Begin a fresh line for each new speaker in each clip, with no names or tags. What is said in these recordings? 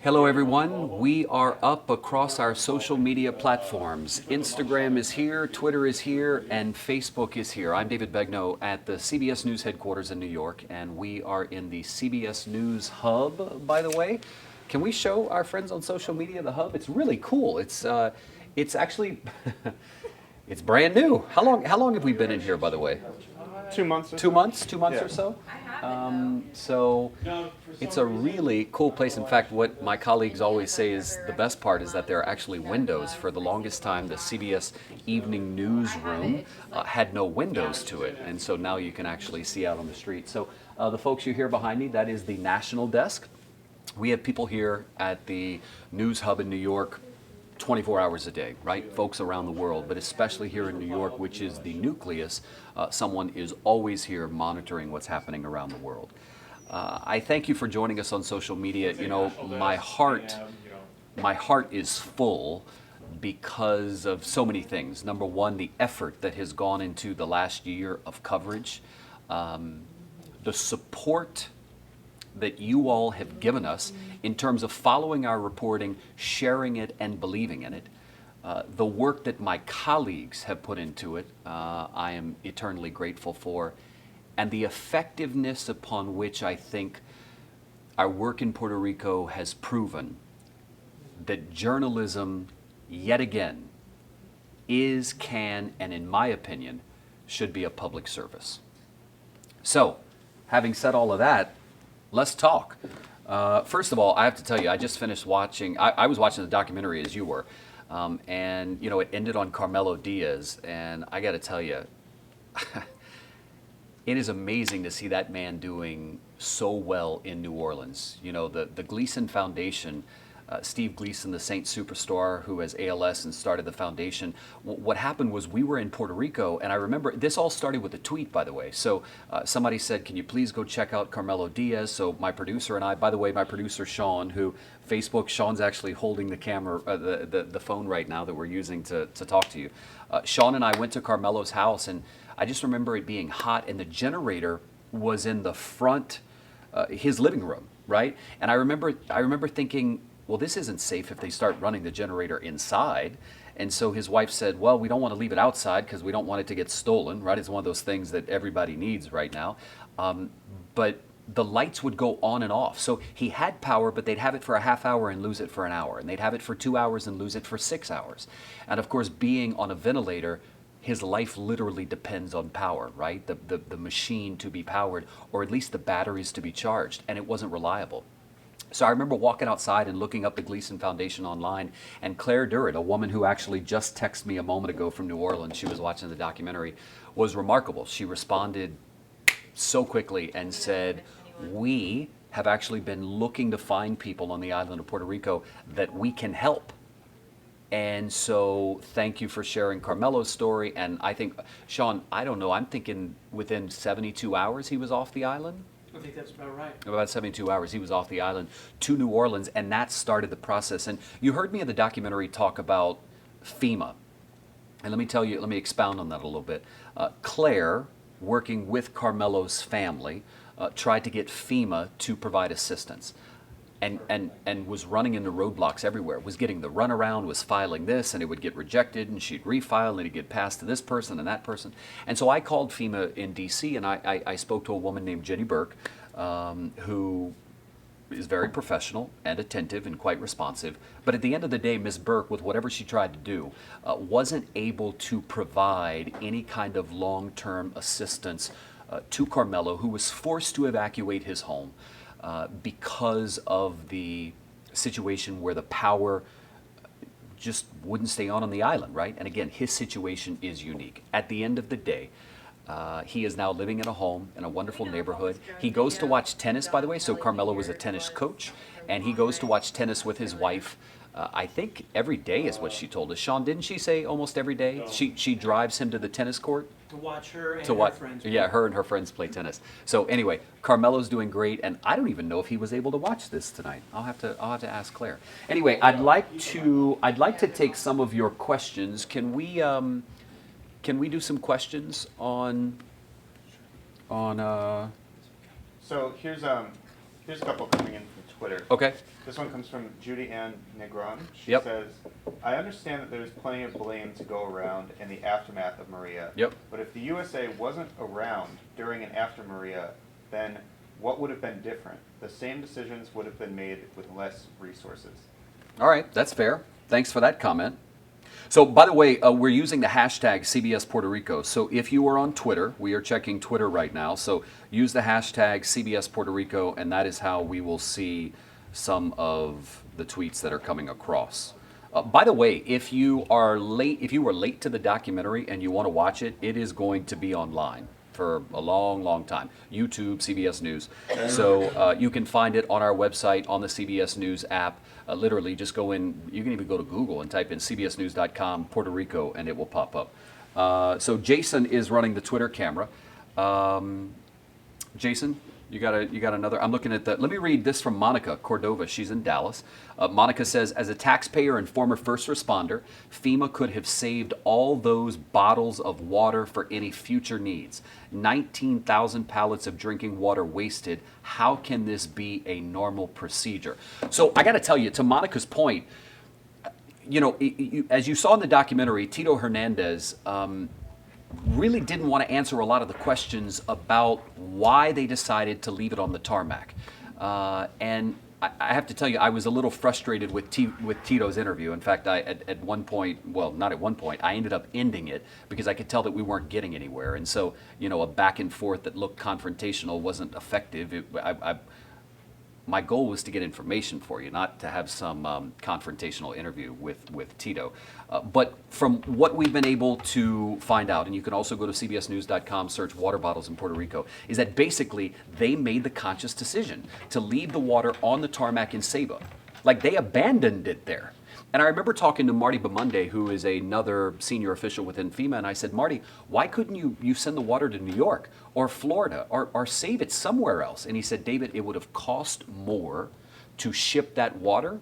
Hello everyone, we are up across our social media platforms. Instagram is here, Twitter is here, and Facebook is here. I'm David Begnaud at the CBS News headquarters in New York, and we are in the CBS News Hub, by the way. Can we show our friends on social media the Hub? It's really cool. It's actually, it's brand new. How long have we been in here, by the way?
2 months.
2 months? 2 months
Yeah.
or so? So it's a really cool place. In fact, what my colleagues always say is the best part is that there are actually windows. For the longest time, the CBS Evening Newsroom had no windows to it, and so now you can actually see out on the street. So the folks you hear behind me, that is the National Desk. We have people here at the News Hub in New York 24 hours a day, right? Folks around the world, but especially here in New York, which is the nucleus, someone is always here monitoring what's happening around the world. I thank you for joining us on social media. You know, my heart is full because of so many things. Number one, the effort that has gone into the last year of coverage, the support that you all have given us in terms of following our reporting, sharing it, and believing in it. The work that my colleagues have put into it, I am eternally grateful for, and the effectiveness upon which I think our work in Puerto Rico has proven that journalism, yet again, is, can, and in my opinion, should be a public service. So, having said all of that, let's talk. First of all, I have to tell you, I just finished watching, I was watching the documentary as you were, and you know, it ended on Carmelo Diaz, and I got to tell you, it is amazing to see that man doing so well in New Orleans. You know, the Gleason Foundation, Steve Gleason, the Saint superstar who has ALS and started the foundation. What happened was we were in Puerto Rico, and I remember this all started with a tweet, by the way. So somebody said, can you please go check out Carmelo Diaz? So my producer and I, by the way, my producer Sean, who Facebook, Sean's actually holding the camera, the phone right now that we're using to talk to you. Sean and I went to Carmelo's house, and I just remember it being hot, and the generator was in the front, his living room, right? And I remember thinking, well, this isn't safe if they start running the generator inside. And so his wife said, well, we don't want to leave it outside because we don't want it to get stolen, right? It's one of those things that everybody needs right now. But the lights would go on and off. So he had power, but they'd have it for a half hour and lose it for an hour. And they'd have it for 2 hours and lose it for 6 hours. And of course, being on a ventilator, his life literally depends on power, right? The machine to be powered, or at least the batteries to be charged. And it wasn't reliable. So I remember walking outside and looking up the Gleason Foundation online, and Claire Durrett, a woman who actually just texted me a moment ago from New Orleans, she was watching the documentary, was remarkable. She responded so quickly and said, we have actually been looking to find people on the island of Puerto Rico that we can help. And so thank you for sharing Carmelo's story. And I think, Sean, I don't know, I'm thinking within 72 hours he was off the island?
I think that's about right.
About 72 hours, he was off the island to New Orleans, and that started the process. And you heard me in the documentary talk about FEMA. And let me tell you, let me expound on that a little bit. Claire, working with Carmelo's family, tried to get FEMA to provide assistance. And was running into roadblocks everywhere, was getting the runaround, was filing this, and it would get rejected, and she'd refile, and it'd get passed to this person and that person. And so I called FEMA in D.C., and I spoke to a woman named Jenny Burke, who is very professional and attentive and quite responsive. But at the end of the day, Ms. Burke, with whatever she tried to do, wasn't able to provide any kind of long-term assistance to Carmelo, who was forced to evacuate his home. Because of the situation where the power just wouldn't stay on the island, right? And again, his situation is unique. At the end of the day, he is now living in a home in a wonderful neighborhood. He goes to watch tennis, by the way, so Carmelo was a tennis coach, and he goes to watch tennis with his wife. I think every day is what she told us. Sean, didn't she say almost every day? She drives him to the tennis court?
To watch her and
To
her
watch,
friends.
yeah, her and her friends play tennis. So anyway, Carmelo's doing great, and I don't even know if he was able to watch this tonight. I'll have to ask Claire. Anyway, I'd like to take some of your questions. Can we do some questions on?
So here's a couple coming in from Twitter.
Okay.
This one comes from Judy Ann Negron. She
Yep.
says, I understand that there's plenty of blame to go around in the aftermath of Maria.
Yep.
But if the USA wasn't around during and after Maria, then what would have been different? The same decisions would have been made with less resources.
All right, that's fair. Thanks for that comment. So, by the way, we're using the hashtag CBS Puerto Rico. So, if you are on Twitter, we are checking Twitter right now. So, use the hashtag CBS Puerto Rico, and that is how we will see some of the tweets that are coming across. By the way, if you were late to the documentary and you want to watch it, it is going to be online for a long, long time. YouTube, CBS News. So you can find it on our website, on the CBS News app. Literally, just go in, you can even go to Google and type in cbsnews.com Puerto Rico, and it will pop up. So Jason is running the Twitter camera. Jason, you got another. I'm looking at the. Let me read this from Monica Cordova. She's in Dallas. Monica says, as a taxpayer and former first responder, FEMA could have saved all those bottles of water for any future needs. 19,000 pallets of drinking water wasted. How can this be a normal procedure? So I got to tell you, to Monica's point, you know, as you saw in the documentary, Tito Hernandez really didn't want to answer a lot of the questions about why they decided to leave it on the tarmac. And I have to tell you, I was a little frustrated with Tito's interview. In fact, at one point, well, not at one point, I ended up ending it because I could tell that we weren't getting anywhere. And so, you know, a back and forth that looked confrontational wasn't effective. My goal was to get information for you, not to have some confrontational interview with Tito. But from what we've been able to find out, and you can also go to cbsnews.com, search water bottles in Puerto Rico, is that basically they made the conscious decision to leave the water on the tarmac in Ceiba. Like, they abandoned it there. And I remember talking to Marty Bamunde, who is another senior official within FEMA, and I said, Marty, why couldn't you send the water to New York or Florida or save it somewhere else? And he said, David, it would have cost more to ship that water.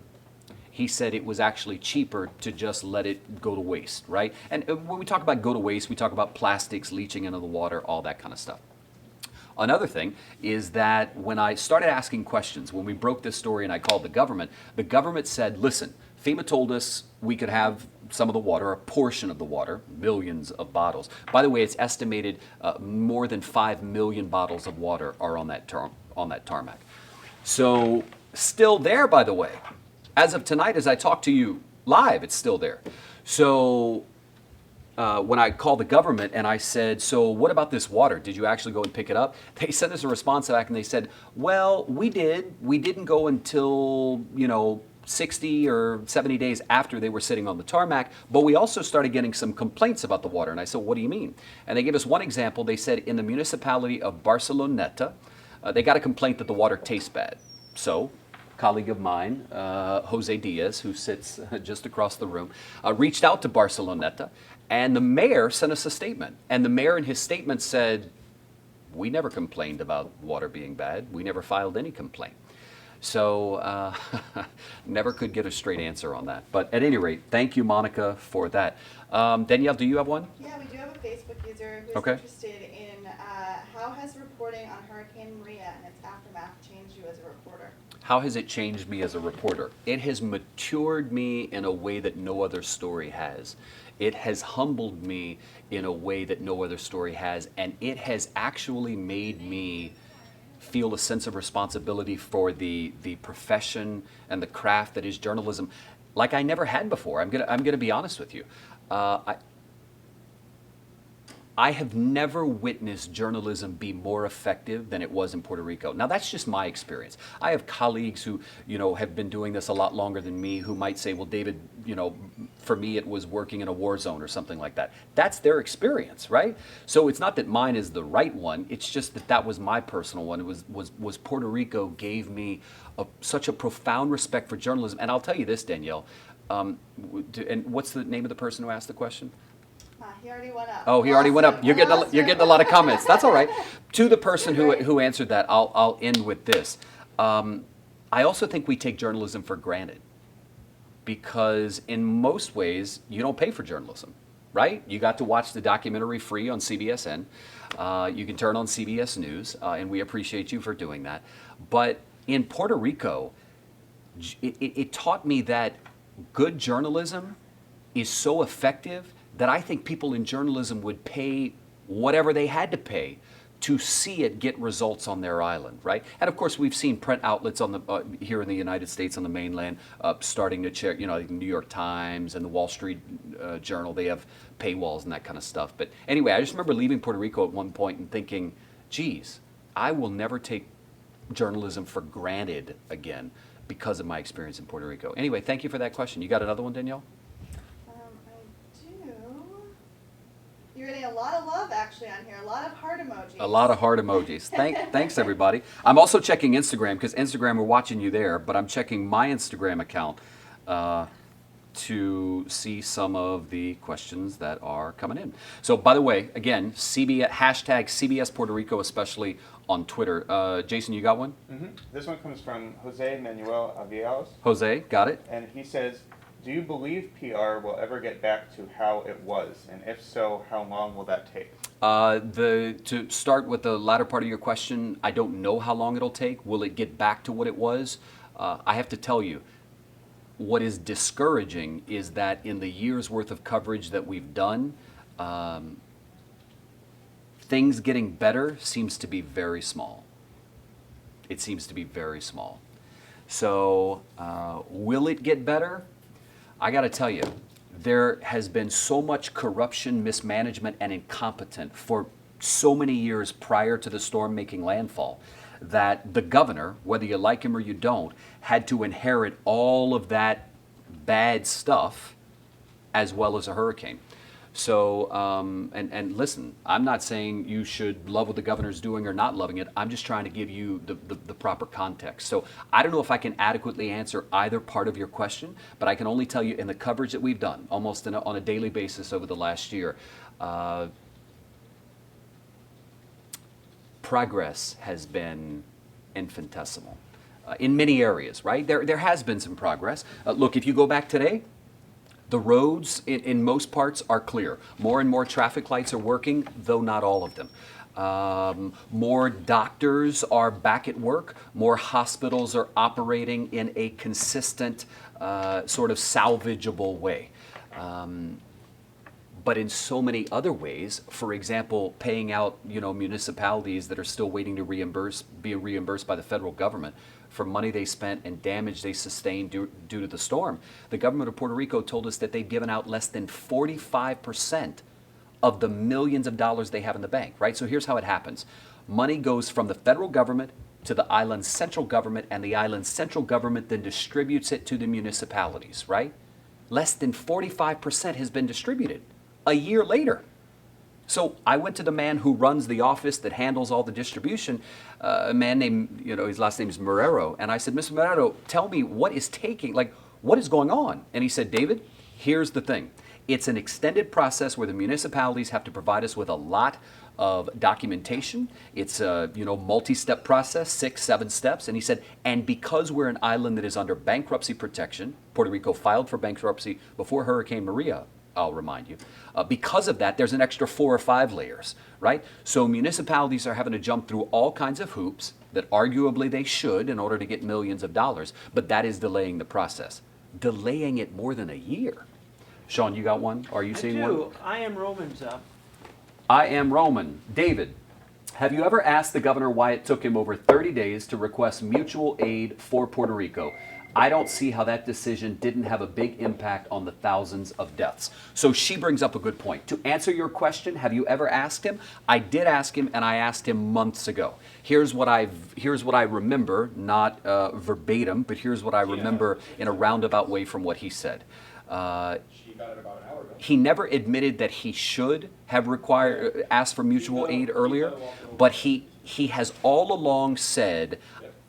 He said it was actually cheaper to just let it go to waste, right? And when we talk about go to waste, we talk about plastics leaching into the water, all that kind of stuff. Another thing is that when I started asking questions, when we broke this story and I called the government said, listen, FEMA told us we could have some of the water, a portion of the water, millions of bottles. By the way, it's estimated more than 5 million bottles of water are on that tarmac. So still there, by the way. As of tonight, as I talk to you live, it's still there. So when I called the government and I said, so what about this water? Did you actually go and pick it up? They sent us a response back and they said, well, we did. We didn't go until, 60 or 70 days after they were sitting on the tarmac, but we also started getting some complaints about the water. And I said, what do you mean? And they gave us one example. They said in the municipality of Barceloneta, they got a complaint that the water tastes bad. So a colleague of mine, Jose Diaz, who sits just across the room, reached out to Barceloneta, and the mayor sent us a statement. And the mayor in his statement said, we never complained about water being bad. We never filed any complaint. So never could get a straight answer on that. But at any rate, thank you, Monica, for that. Danielle, do you have one?
Yeah, we do have a Facebook user who's
Okay.
interested in how has reporting on Hurricane Maria and its aftermath changed you as a reporter?
How has it changed me as a reporter? It has matured me in a way that no other story has. It has humbled me in a way that no other story has. And it has actually made me feel a sense of responsibility for the profession and the craft that is journalism like I never had before. I'm gonna be honest with you. I have never witnessed journalism be more effective than it was in Puerto Rico. Now, that's just my experience. I have colleagues who, have been doing this a lot longer than me who might say, well, David, for me it was working in a war zone or something like that. That's their experience, right? So it's not that mine is the right one. It's just that was my personal one. It was Puerto Rico gave me such a profound respect for journalism. And I'll tell you this, Danielle, and what's the name of the person who asked the question?
He already went up.
Oh, he already went up. You're getting a lot of comments. That's all right. To the person who answered that, I'll end with this. I also think we take journalism for granted because in most ways you don't pay for journalism, right? You got to watch the documentary free on CBSN. You can turn on CBS News, and we appreciate you for doing that. But in Puerto Rico, it taught me that good journalism is so effective that I think people in journalism would pay whatever they had to pay to see it get results on their island, right? And of course, we've seen print outlets on the here in the United States on the mainland starting to check, you know, like the New York Times and the Wall Street Journal. They have paywalls and that kind of stuff. But anyway, I just remember leaving Puerto Rico at one point and thinking, geez, I will never take journalism for granted again because of my experience in Puerto Rico. Anyway, thank you for that question. You got another one, Danielle?
I do. You're getting a lot of love actually on here, a lot of heart emojis.
A lot of heart emojis. Thanks, everybody. I'm also checking Instagram because Instagram, we're watching you there, but I'm checking my Instagram account to see some of the questions that are coming in. So, by the way, again, hashtag CBS Puerto Rico, especially on Twitter. Jason, you got one?
Mm-hmm. This one comes from Jose Manuel Avialos,
Jose, got it?
and he says, do you believe PR will ever get back to how it was? And if so, how long will that take?
To start with the latter part of your question, I don't know how long it'll take. Will it get back to what it was? I have to tell you, what is discouraging is that in the year's worth of coverage that we've done, things getting better seems to be very small. It seems to be very small. So, will it get better? I got to tell you, there has been so much corruption, mismanagement, and incompetence for so many years prior to the storm making landfall that the governor, whether you like him or you don't, had to inherit all of that bad stuff as well as a hurricane. So, and listen, I'm not saying you should love what the governor's doing or not loving it. I'm just trying to give you the proper context. So I don't know if I can adequately answer either part of your question, but I can only tell you in the coverage that we've done, almost on a daily basis over the last year, progress has been infinitesimal in many areas, right? There has been some progress. Look, if you go back today, the roads in most parts are clear. More and more traffic lights are working, though not all of them. More doctors are back at work. More hospitals are operating in a consistent, sort of salvageable way. But in so many other ways, for example, paying out, municipalities that are still waiting to be reimbursed by the federal government for money they spent and damage they sustained due to the storm. The government of Puerto Rico told us that they've given out less than 45% of the millions of dollars they have in the bank, right? So here's how it happens. Money goes from the federal government to the island's central government, and the island's central government then distributes it to the municipalities, right? Less than 45% has been distributed a year later. So I went to the man who runs the office that handles all the distribution, a man named, his last name is Marrero. And I said, Mr. Marrero, tell me what is what is going on? And he said, David, here's the thing. It's an extended process where the municipalities have to provide us with a lot of documentation. It's a, multi-step process, 6, 7 steps. And he said, and because we're an island that is under bankruptcy protection, Puerto Rico filed for bankruptcy before Hurricane Maria, I'll remind you. Because of that, there's an extra 4 or 5 layers, right? So municipalities are having to jump through all kinds of hoops that arguably they should in order to get millions of dollars, but that is delaying the process. Delaying it more than a year. Sean, you got one? Are you seeing one?
I do. I am Roman's up.
I am Roman. David, have you ever asked the governor why it took him over 30 days to request mutual aid for Puerto Rico? I don't see how that decision didn't have a big impact on the thousands of deaths. So she brings up a good point. To answer your question, have you ever asked him? I did ask him, and I asked him months ago. Here's what I remember, not verbatim, but here's what I remember in a roundabout way from what he said.
She got it about an hour ago.
He never admitted that he should have asked for mutual aid earlier, but he has all along said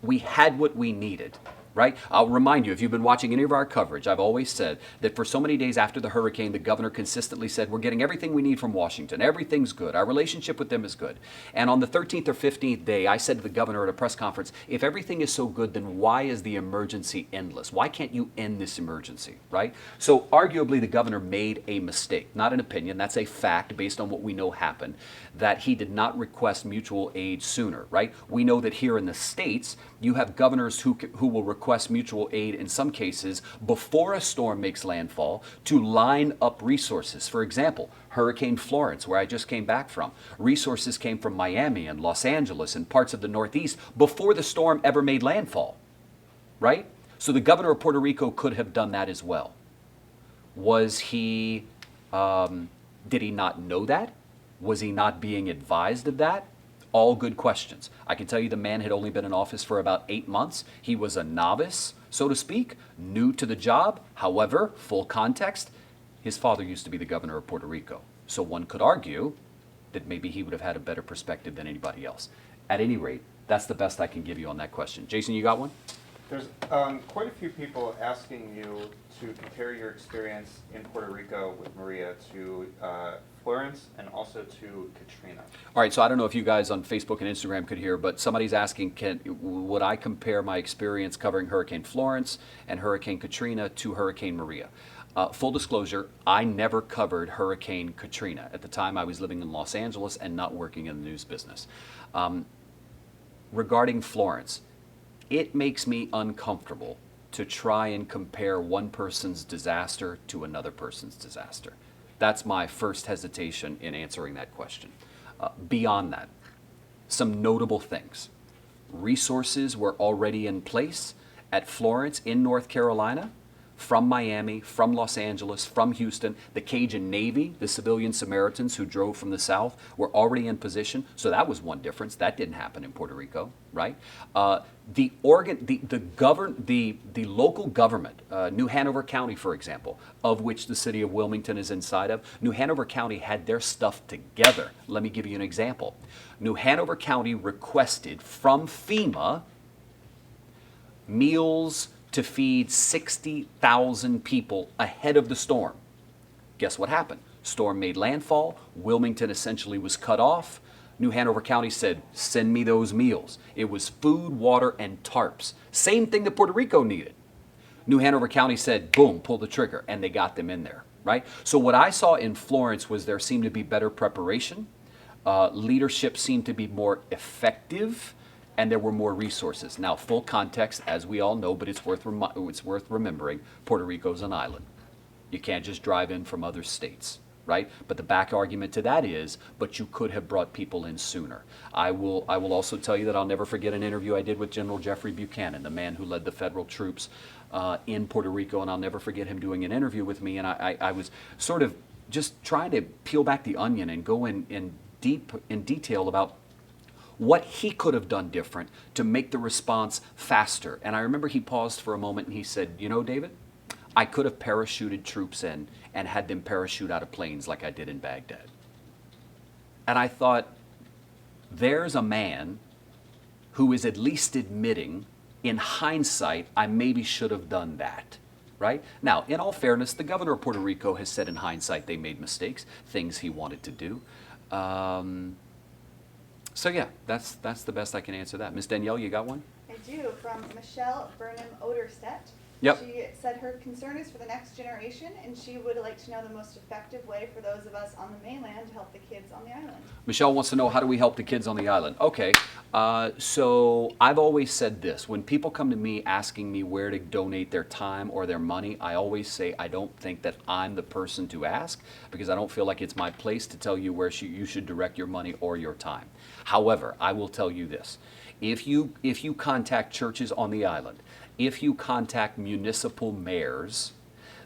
we had what we needed. Right? I'll remind you, if you've been watching any of our coverage, I've always said that for so many days after the hurricane, the governor consistently said, we're getting everything we need from Washington. Everything's good. Our relationship with them is good. And on the 13th or 15th day, I said to the governor at a press conference, if everything is so good, then why is the emergency endless? Why can't you end this emergency, right? So arguably the governor made a mistake, not an opinion. That's a fact based on what we know happened, that he did not request mutual aid sooner, right? We know that here in the States, You have governors who will request mutual aid in some cases before a storm makes landfall to line up resources. For example, Hurricane Florence, where I just came back from, resources came from Miami and Los Angeles and parts of the Northeast before the storm ever made landfall, right? So the governor of Puerto Rico could have done that as well. Was he, did he not know that? Was he not being advised of that? All good questions. I can tell you the man had only been in office for about 8 months. He was a novice, so to speak, new to the job. However, full context, his father used to be the governor of Puerto Rico. So one could argue that maybe he would have had a better perspective than anybody else. At any rate, that's the best I can give you on that question. Jason, you got one?
There's quite a few people asking you to compare your experience in Puerto Rico with Maria to Florence and also to Katrina.
All right, so I don't know if you guys on Facebook and Instagram could hear, but somebody's asking, would I compare my experience covering Hurricane Florence and Hurricane Katrina to Hurricane Maria? Full disclosure, I never covered Hurricane Katrina. At the time, I was living in Los Angeles and not working in the news business. Regarding Florence, it makes me uncomfortable to try and compare one person's disaster to another person's disaster. That's my first hesitation in answering that question. Beyond that, some notable things. Resources were already in place at Florence in North Carolina, from Miami, from Los Angeles, from Houston. The Cajun Navy, the civilian Samaritans who drove from the south, were already in position. So that was one difference. That didn't happen in Puerto Rico, right? The local government, New Hanover County, for example, of which the city of Wilmington is inside of, New Hanover County had their stuff together. Let me give you an example. New Hanover County requested from FEMA meals to feed 60,000 people ahead of the storm. Guess what happened? Storm made landfall. Wilmington essentially was cut off. New Hanover County said, send me those meals. It was food, water, and tarps. Same thing that Puerto Rico needed. New Hanover County said, boom, pull the trigger, and they got them in there, right? So what I saw in Florence was there seemed to be better preparation. Leadership seemed to be more effective, and there were more resources. Now, full context, as we all know, but it's worth remembering, Puerto Rico's an island. You can't just drive in from other states, right? But the back argument to that is, but you could have brought people in sooner. I will also tell you that I'll never forget an interview I did with General Jeffrey Buchanan, the man who led the federal troops in Puerto Rico, and I'll never forget him doing an interview with me, and I was sort of just trying to peel back the onion and go in detail about what he could have done different to make the response faster. And I remember he paused for a moment and he said, you know, David, I could have parachuted troops in and had them parachute out of planes like I did in Baghdad. And I thought, there's a man who is at least admitting, in hindsight, I maybe should have done that, right? Now, in all fairness, the governor of Puerto Rico has said in hindsight they made mistakes, things he wanted to do. So yeah, that's the best I can answer that. Miss Danielle, you got one?
I do, from Michelle Burnham Oderstedt.
Yep.
She said her concern is for the next generation, and she would like to know the most effective way for those of us on the mainland to help the kids on the island.
Michelle wants to know, how do we help the kids on the island? Okay, so I've always said this. When people come to me asking me where to donate their time or their money, I always say I don't think that I'm the person to ask, because I don't feel like it's my place to tell you where you should direct your money or your time. However, I will tell you this. If you contact churches on the island, if you contact municipal mayors,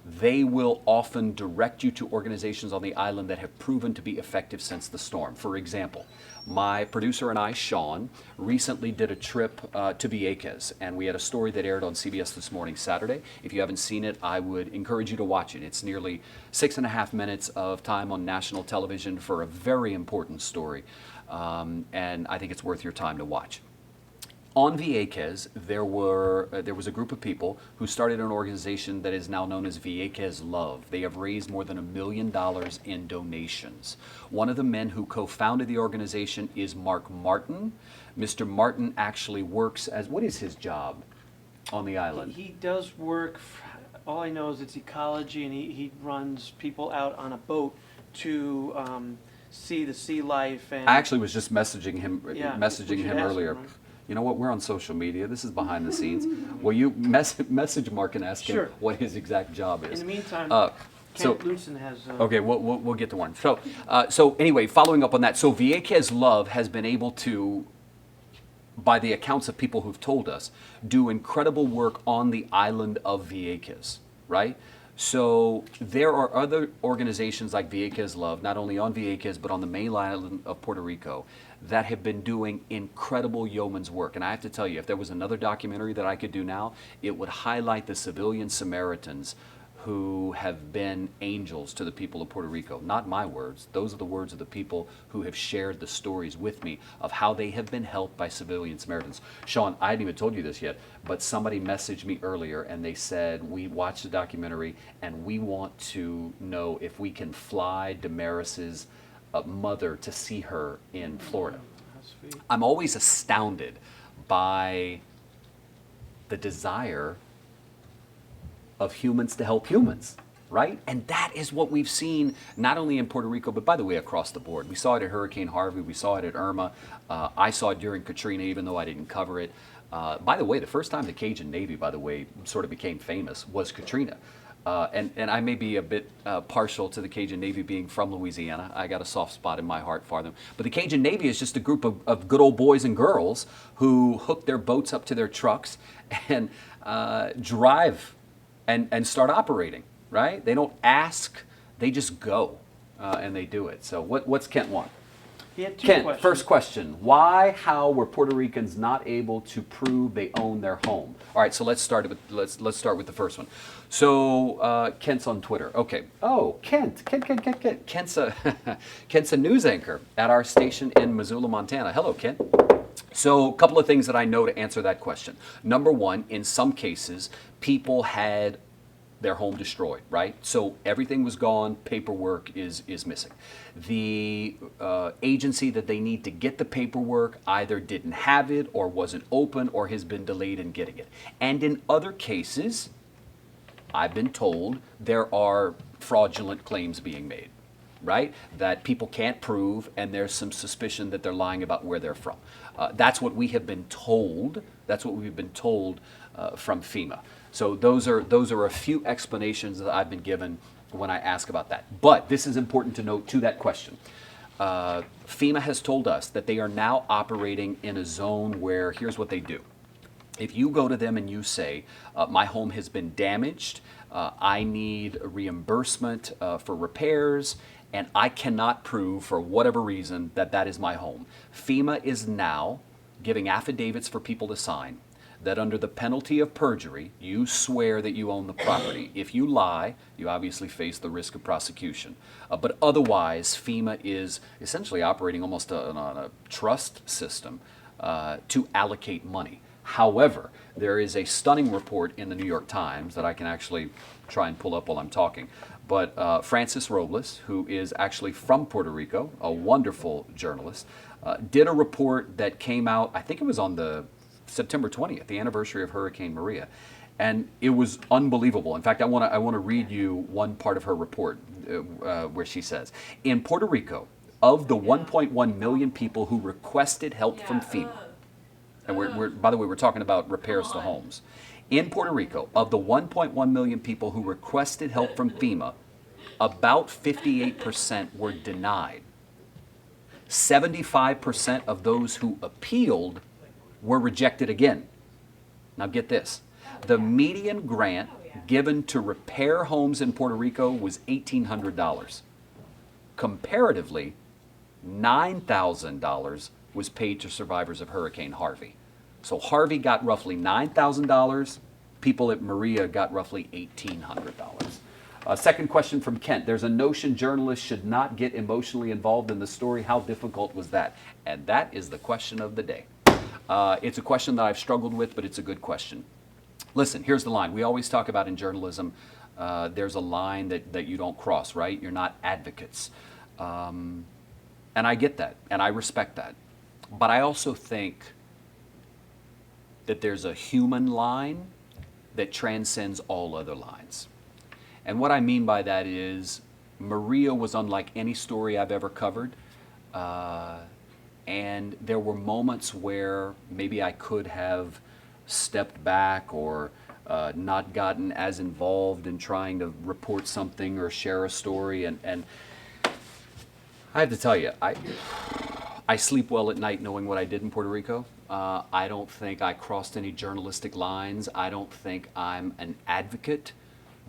they will often direct you to organizations on the island that have proven to be effective since the storm. For example, my producer and I, Sean, recently did a trip to Vieques, and we had a story that aired on CBS This Morning Saturday. If you haven't seen it, I would encourage you to watch it. It's nearly 6.5 minutes of time on national television for a very important story, and I think it's worth your time to watch. On Vieques, there was a group of people who started an organization that is now known as Vieques Love. They have raised more than $1 million in donations. One of the men who co-founded the organization is Mark Martin. Mr. Martin actually works as, what is his job on the island?
He does work, all I know is it's ecology, and he runs people out on a boat to see the sea life. And
I actually was just messaging him
we should ask
earlier.
him.
you know what, we're on social media. This is behind the scenes. Will you message Mark and ask him
Sure.
what his exact job is?
In the meantime,
so-
Kent Lucen has.
Okay, we'll get to one. So anyway, following up on that, so Vieques Love has been able to, by the accounts of people who've told us, do incredible work on the island of Vieques, right? So there are other organizations like Vieques Love, not only on Vieques, but on the main island of Puerto Rico, that have been doing incredible yeoman's work. And I have to tell you, if there was another documentary that I could do now, it would highlight the civilian Samaritans who have been angels to the people of Puerto Rico. Not my words. Those are the words of the people who have shared the stories with me of how they have been helped by civilian Samaritans. Sean, I hadn't even told you this yet, but somebody messaged me earlier and they said, we watched the documentary and we want to know if we can fly Damaris's mother to see her in Florida.
How sweet.
I'm always astounded by the desire of humans to help humans, right? And that is what we've seen not only in Puerto Rico, but by the way, across the board. We saw it at Hurricane Harvey, we saw it at Irma, I saw it during Katrina, even though I didn't cover it. By the way, the first time the Cajun Navy, by the way, sort of became famous was Katrina. And I may be a bit partial to the Cajun Navy being from Louisiana. I got a soft spot in my heart for them. But the Cajun Navy is just a group of good old boys and girls who hook their boats up to their trucks and drive and start operating, right? They don't ask, they just go and they do it. So what's Kent want?
He had two
Kent,
questions.
first question. Why, how were Puerto Ricans not able to prove they own their home? All right, so let's start with the first one. So Kent's on Twitter. Okay. Oh, Kent. Kent's a news anchor at our station in Missoula, Montana. Hello, Kent. So a couple of things that I know to answer that question. Number one, in some cases, people had their home destroyed, right? So everything was gone, paperwork is missing. The agency that they need to get the paperwork either didn't have it or wasn't open or has been delayed in getting it. And in other cases, I've been told there are fraudulent claims being made, right? That people can't prove and there's some suspicion that they're lying about where they're from. That's what we have been told. That's what we've been told from FEMA. So those are a few explanations that I've been given when I ask about that. But this is important to note to that question. FEMA has told us that they are now operating in a zone where here's what they do. If you go to them and you say, my home has been damaged, I need a reimbursement for repairs, and I cannot prove for whatever reason that that is my home. FEMA is now giving affidavits for people to sign that under the penalty of perjury, you swear that you own the property. If you lie, you obviously face the risk of prosecution. But otherwise, FEMA is essentially operating almost on a trust system to allocate money. However, there is a stunning report in the New York Times that I can actually try and pull up while I'm talking. But Francis Robles, who is actually from Puerto Rico, a wonderful journalist, did a report that came out, I think it was on the September 20th, the anniversary of Hurricane Maria. And it was unbelievable. In fact, I want to read you one part of her report where she says, in Puerto Rico, of the 1.1 million people who requested help from FEMA, and we're by the way, we're talking about repairs to homes. In Puerto Rico, of the 1.1 million people who requested help from FEMA, about 58% were denied. 75% of those who appealed were rejected again. Now get this. The median grant given to repair homes in Puerto Rico was $1,800. Comparatively, $9,000 was paid to survivors of Hurricane Harvey. So Harvey got roughly $9,000. People at Maria got roughly $1,800. Second question from Kent. There's a notion journalists should not get emotionally involved in the story. How difficult was that? And that is the question of the day. It's a question that I've struggled with, but it's a good question. Listen, here's the line. We always talk about in journalism, there's a line that you don't cross, right? You're not advocates. And I get that, and I respect that. But I also think that there's a human line that transcends all other lines. And what I mean by that is Maria was unlike any story I've ever covered. And And there were moments where maybe I could have stepped back or not gotten as involved in trying to report something or share a story. And I have to tell you, I sleep well at night knowing what I did in Puerto Rico. I don't think I crossed any journalistic lines. I don't think I'm an advocate,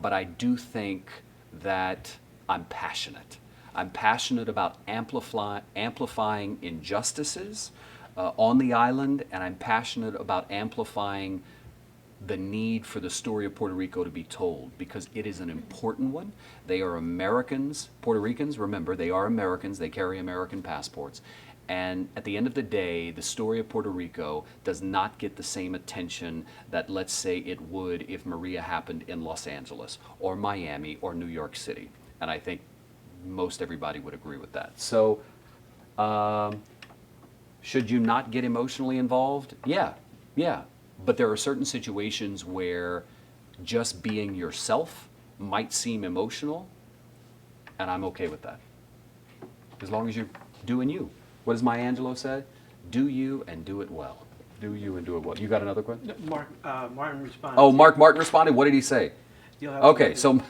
but I do think that I'm passionate. I'm passionate about amplifying injustices on the island, and I'm passionate about amplifying the need for the story of Puerto Rico to be told, because it is an important one. They are Americans, Puerto Ricans, remember, they are Americans, they carry American passports. And at the end of the day, the story of Puerto Rico does not get the same attention that, let's say, it would if Maria happened in Los Angeles or Miami or New York City. And I think most everybody would agree with that. So, should you not get emotionally involved? Yeah. But there are certain situations where just being yourself might seem emotional, and I'm okay with that. As long as you're doing you. What does Maya Angelou say? Do you and do it well. Do you and do it well. You got another question?
Martin responded.
Oh, Mark Martin responded. What did he say?
You'll have
Okay,
to-
so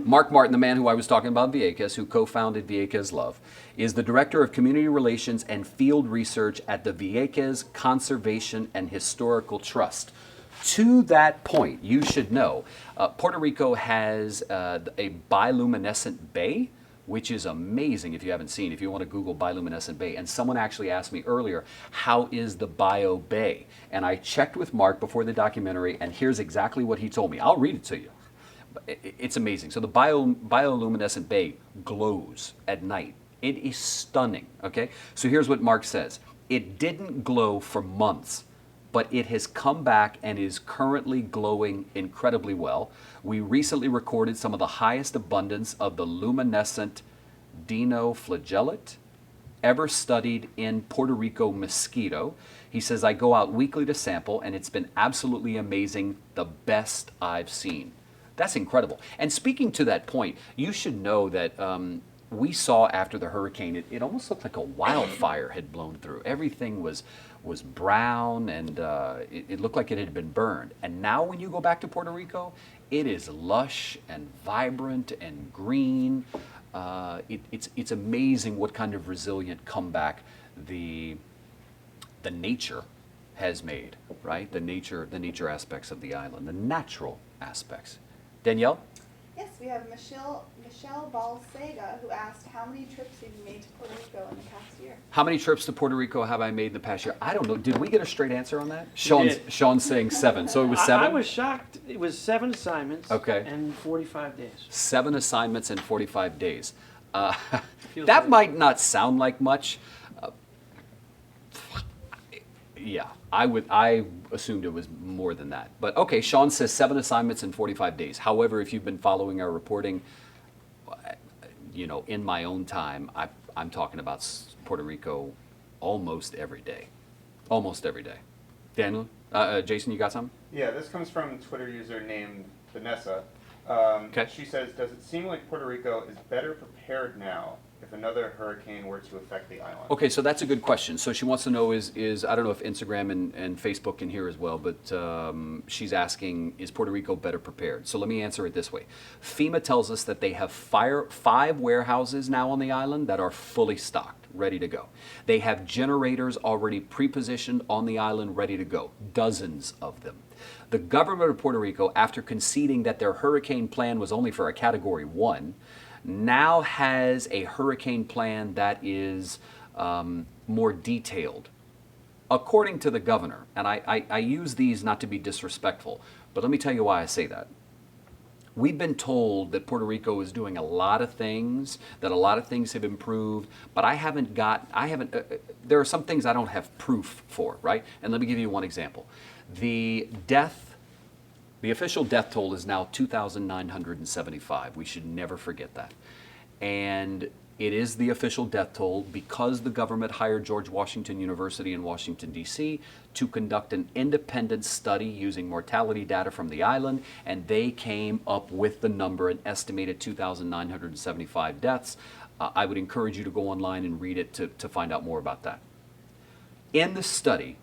Mark Martin, the man who I was talking about, Vieques, who co-founded Vieques Love, is the Director of Community Relations and Field Research at the Vieques Conservation and Historical Trust. To that point, you should know, Puerto Rico has a bioluminescent bay, which is amazing if you haven't seen, if you want to Google bioluminescent bay. And someone actually asked me earlier, how is the bio bay? And I checked with Mark before the documentary, and here's exactly what he told me. I'll read it to you. It's amazing. So the bioluminescent bay glows at night. It is stunning, okay? So here's what Mark says. It didn't glow for months, but it has come back and is currently glowing incredibly well. We recently recorded some of the highest abundance of the luminescent dinoflagellate ever studied in Puerto Rico mosquito. He says, I go out weekly to sample, and it's been absolutely amazing, the best I've seen. That's incredible. And speaking to that point, you should know that we saw after the hurricane, it almost looked like a wildfire had blown through. Everything was brown, and it looked like it had been burned. And now when you go back to Puerto Rico, it is lush and vibrant and green. It's amazing what kind of resilient comeback the nature has made, right? The nature aspects of the island, the natural aspects. Danielle?
Yes, we have Michelle Balsega, who asked, how many trips have you made to Puerto Rico in the past year?
How many trips to Puerto Rico have I made in the past year? I don't know. Did we get a straight answer on that?
did.
Sean's saying 7. So it was 7?
I was shocked. It was 7 assignments.
Okay.
And 45 days.
7 assignments in 45 days.
Feels
That
like-
might not sound like much. Yeah, I assumed it was more than that. But okay, Sean says 7 assignments in 45 days. However, if you've been following our reporting, you know, in my own time, I'm talking about Puerto Rico almost every day. Almost every day. Daniel? Jason, you got something?
Yeah, this comes from a Twitter user named Vanessa.
Okay.
She says, does it seem like Puerto Rico is better prepared now if another hurricane were to affect the island?
Okay, so that's a good question. So she wants to know is I don't know if Instagram and Facebook can hear as well, but she's asking, is Puerto Rico better prepared? So let me answer it this way. FEMA tells us that they have 5 warehouses now on the island that are fully stocked, ready to go. They have generators already pre-positioned on the island, ready to go, dozens of them. The government of Puerto Rico, after conceding that their hurricane plan was only for a Category 1, now has a hurricane plan that is more detailed. According to the governor, and I use these not to be disrespectful, but let me tell you why I say that. We've been told that Puerto Rico is doing a lot of things, that a lot of things have improved, but there are some things I don't have proof for, right? And let me give you one example. The official death toll is now 2,975. We should never forget that. And it is the official death toll because the government hired George Washington University in Washington, D.C. to conduct an independent study using mortality data from the island, and they came up with the number, an estimated 2,975 deaths. I would encourage you to go online and read it to find out more about that. In the study,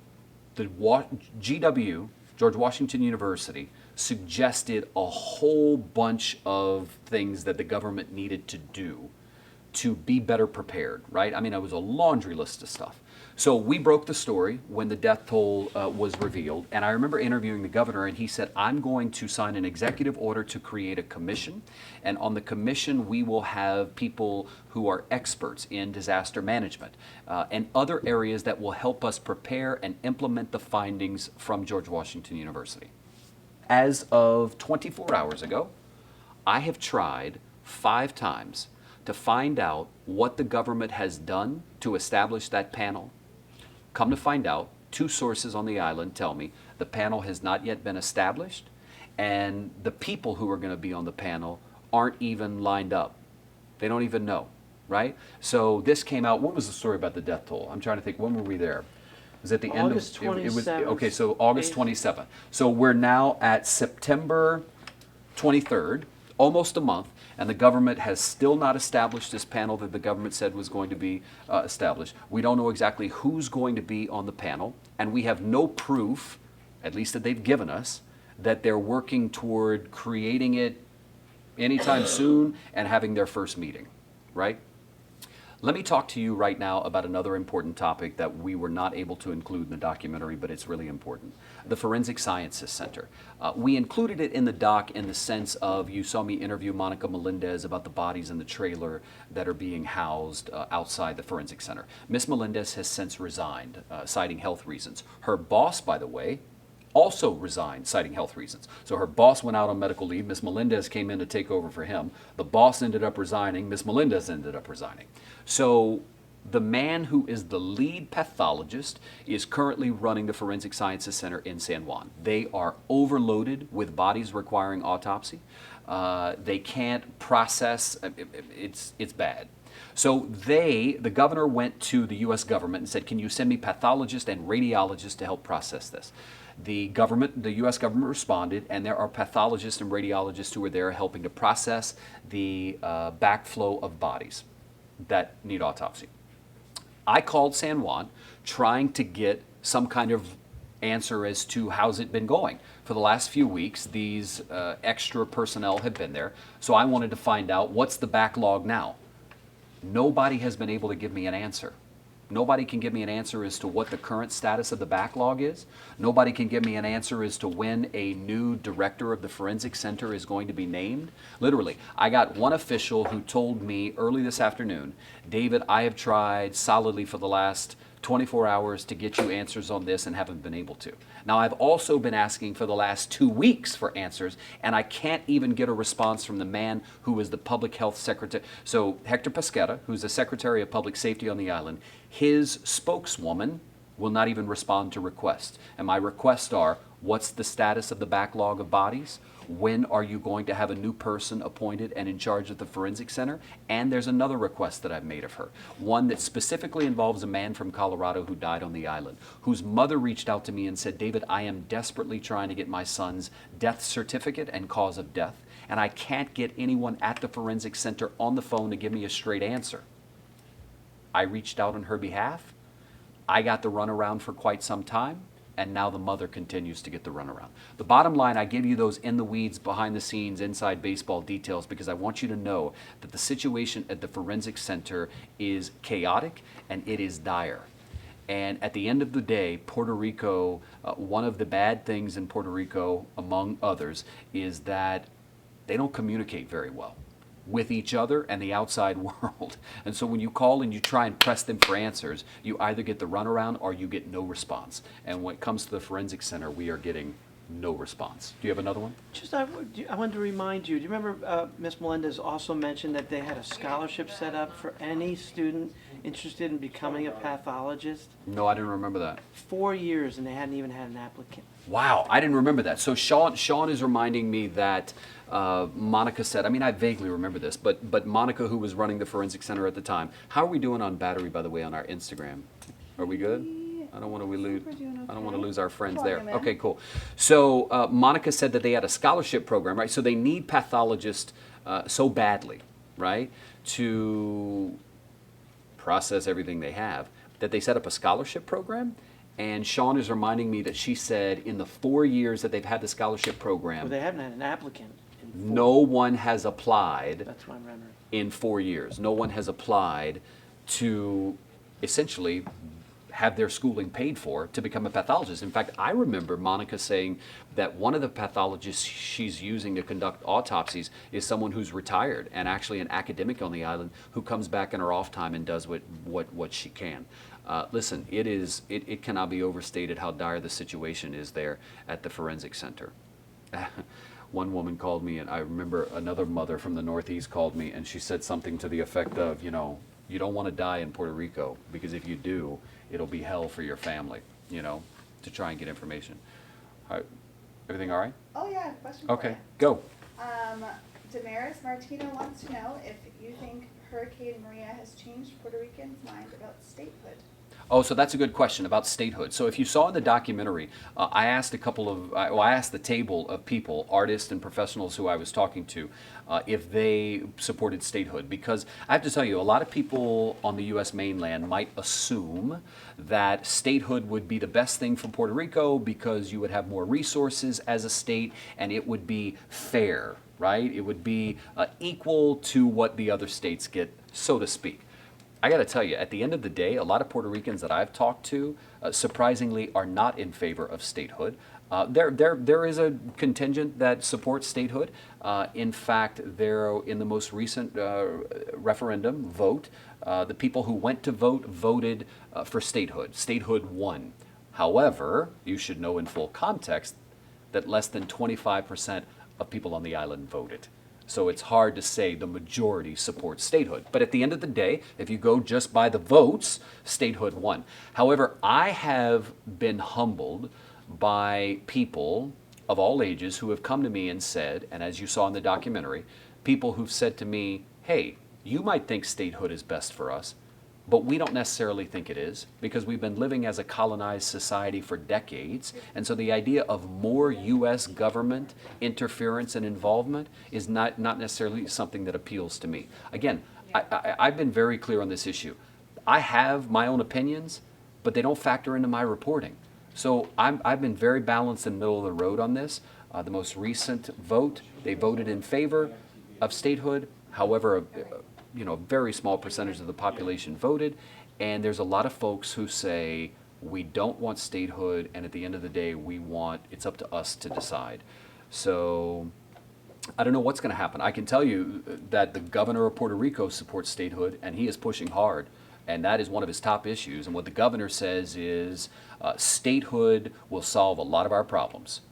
the GW, George Washington University, suggested a whole bunch of things that the government needed to do to be better prepared, right? I mean, it was a laundry list of stuff. So we broke the story when the death toll was revealed, and I remember interviewing the governor, and he said, I'm going to sign an executive order to create a commission, and on the commission we will have people who are experts in disaster management and other areas that will help us prepare and implement the findings from George Washington University. As of 24 hours ago, I have tried 5 times to find out what the government has done to establish that panel. Come to find out, 2 sources on the island tell me the panel has not yet been established, and the people who are going to be on the panel aren't even lined up. They don't even know, right? So this came out, what was the story about the death toll? I'm trying to think, when were we there? Was it the end of
August
it was
27th.
okay, so August 27th. So we're now at September 23rd, almost a month, and the government has still not established this panel that the government said was going to be established. We don't know exactly who's going to be on the panel, and we have no proof, at least that they've given us, that they're working toward creating it anytime soon and having their first meeting, right? Let me talk to you right now about another important topic that we were not able to include in the documentary, but it's really important. The Forensic Sciences Center. We included it in the doc in the sense of, you saw me interview Monica Melendez about the bodies in the trailer that are being housed outside the Forensic Center. Miss Melendez has since resigned, citing health reasons. Her boss, by the way, also resigned, citing health reasons. So her boss went out on medical leave. Miss Melendez came in to take over for him. The boss ended up resigning. Miss Melendez ended up resigning. So the man who is the lead pathologist is currently running the Forensic Sciences Center in San Juan. They are overloaded with bodies requiring autopsy. They can't process. It's bad. So the governor went to the U.S. government and said, can you send me pathologists and radiologists to help process this? The U.S. government responded, and there are pathologists and radiologists who are there helping to process the backflow of bodies that need autopsy. I called San Juan trying to get some kind of answer as to how's it been going. For the last few weeks, these extra personnel have been there, so I wanted to find out what's the backlog now. Nobody has been able to give me an answer. Nobody can give me an answer as to what the current status of the backlog is. Nobody can give me an answer as to when a new director of the Forensic Center is going to be named. Literally, I got one official who told me early this afternoon, David, I have tried solidly for the last 24 hours to get you answers on this and haven't been able to. Now, I've also been asking for the last 2 weeks for answers, and I can't even get a response from the man who is the public health secretary. So Hector Pesquera, who's the Secretary of Public Safety on the island, his spokeswoman will not even respond to requests. And my requests are, what's the status of the backlog of bodies? When are you going to have a new person appointed and in charge of the Forensic Center? And there's another request that I've made of her, one that specifically involves a man from Colorado who died on the island, whose mother reached out to me and said, David, I am desperately trying to get my son's death certificate and cause of death, and I can't get anyone at the Forensic Center on the phone to give me a straight answer. I reached out on her behalf. I got the runaround for quite some time, and now the mother continues to get the runaround. The bottom line, I give you those in the weeds, behind the scenes, inside baseball details because I want you to know that the situation at the Forensic Center is chaotic and it is dire. And at the end of the day, Puerto Rico, one of the bad things in Puerto Rico, among others, is that they don't communicate very well with each other and the outside world. And so when you call and you try and press them for answers, you either get the runaround or you get no response. And when it comes to the Forensic Center, we are getting no response. Do you have another one?
Just, I wanted to remind you, do you remember Ms. Melendez also mentioned that they had a scholarship set up for any student interested in becoming a pathologist?
No, I didn't remember that.
4 years and they hadn't even had an applicant.
Wow, I didn't remember that. So Sean is reminding me that Monica said, I mean, I vaguely remember this, but Monica, who was running the Forensic Center at the time, how are we doing on battery, by the way, on our Instagram? Are we good? I don't want to lose. I don't want to lose our friends there. Okay, cool. So Monica said that they had a scholarship program, right? So they need pathologists so badly, right, to process everything they have. that they set up a scholarship program. And Sean is reminding me that she said in the 4 years that they've had the scholarship
Well,
program,
they haven't had an applicant in four.
no one has applied
That's what I'm remembering.
in 4 years. No one has applied to essentially have their schooling paid for to become a pathologist. In fact, I remember Monica saying that one of the pathologists she's using to conduct autopsies is someone who's retired and actually an academic on the island who comes back in her off time and does what she can. Listen, it cannot be overstated how dire the situation is there at the forensic center. One woman called me, and I remember another mother from the Northeast called me, and she said something to the effect of, you don't want to die in Puerto Rico, because if you do, it'll be hell for your family, to try and get information. All right. Everything all right?
Oh, yeah, I have a question for
Okay,
you.
go.
Damaris Martino wants to know if you think Hurricane Maria has changed Puerto Ricans' mind about statehood.
Oh, so that's a good question about statehood. So if you saw in the documentary, I asked I asked the table of people, artists and professionals who I was talking to, if they supported statehood. Because I have to tell you, a lot of people on the U.S. mainland might assume that statehood would be the best thing for Puerto Rico because you would have more resources as a state and it would be fair, right? It would be equal to what the other states get, so to speak. I got to tell you, at the end of the day, a lot of Puerto Ricans that I've talked to, surprisingly, are not in favor of statehood. There is a contingent that supports statehood. In fact, in the most recent referendum vote, the people who went to vote voted for statehood. Statehood won. However, you should know in full context that less than 25% of people on the island voted. So it's hard to say the majority supports statehood. But at the end of the day, if you go just by the votes, statehood won. However, I have been humbled by people of all ages who have come to me and said, and as you saw in the documentary, people who've said to me, hey, you might think statehood is best for us, but we don't necessarily think it is because we've been living as a colonized society for decades. And so the idea of more U.S. government interference and involvement is not necessarily something that appeals to me. Again, I've been very clear on this issue. I have my own opinions, but they don't factor into my reporting. So I've been very balanced in the middle of the road on this. The most recent vote, they voted in favor of statehood. However, very small percentage of the population voted, and there's a lot of folks who say we don't want statehood, and at the end of the day, it's up to us to decide. So I don't know what's going to happen. I can tell you that the governor of Puerto Rico supports statehood, and he is pushing hard, and that is one of his top issues. And what the governor says is statehood will solve a lot of our problems.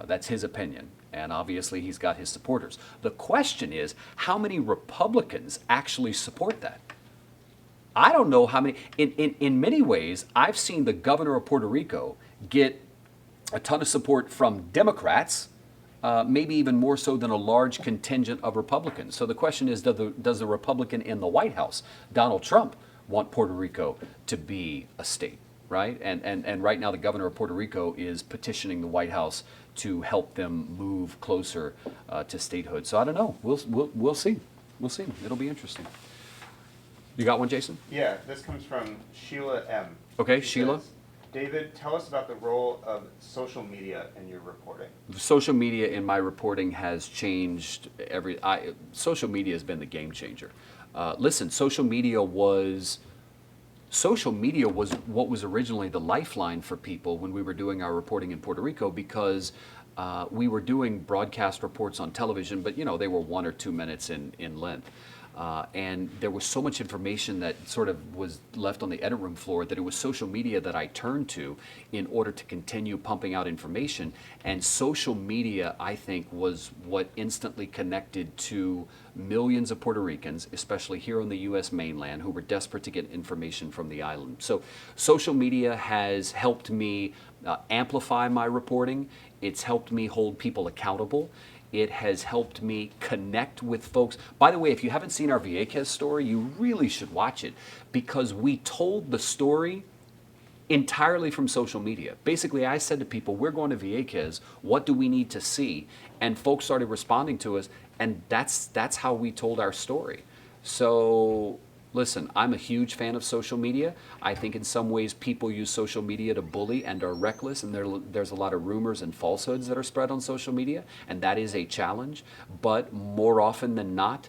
That's his opinion. And obviously he's got his supporters. The question is, how many Republicans actually support that? I don't know how many. In many ways, I've seen the governor of Puerto Rico get a ton of support from Democrats, maybe even more so than a large contingent of Republicans. So the question is, does the Republican in the White House, Donald Trump, want Puerto Rico to be a state? Right? And right now the governor of Puerto Rico is petitioning the White House to help them move closer to statehood. So I don't know. We'll see. We'll see. It'll be interesting. You got one, Jason?
Yeah, this comes from Sheila M.
Okay,
She
Sheila.
says, David, tell us about the role of social media in your reporting.
Social media in my reporting has changed social media has been the game changer. Listen, social media was what was originally the lifeline for people when we were doing our reporting in Puerto Rico, because we were doing broadcast reports on television, but they were 1 or 2 minutes in length. And there was so much information that sort of was left on the edit room floor that it was social media that I turned to in order to continue pumping out information. And social media, I think, was what instantly connected to millions of Puerto Ricans, especially here on the U.S. mainland, who were desperate to get information from the island. So social media has helped me amplify my reporting. It's helped me hold people accountable. It has helped me connect with folks. By the way, if you haven't seen our Vieques story, you really should watch it, because we told the story entirely from social media. Basically, I said to people, we're going to Vieques, what do we need to see? And folks started responding to us, and that's how we told our story. So Listen, I'm a huge fan of social media. I think in some ways people use social media to bully and are reckless, and there's a lot of rumors and falsehoods that are spread on social media, and that is a challenge. But more often than not,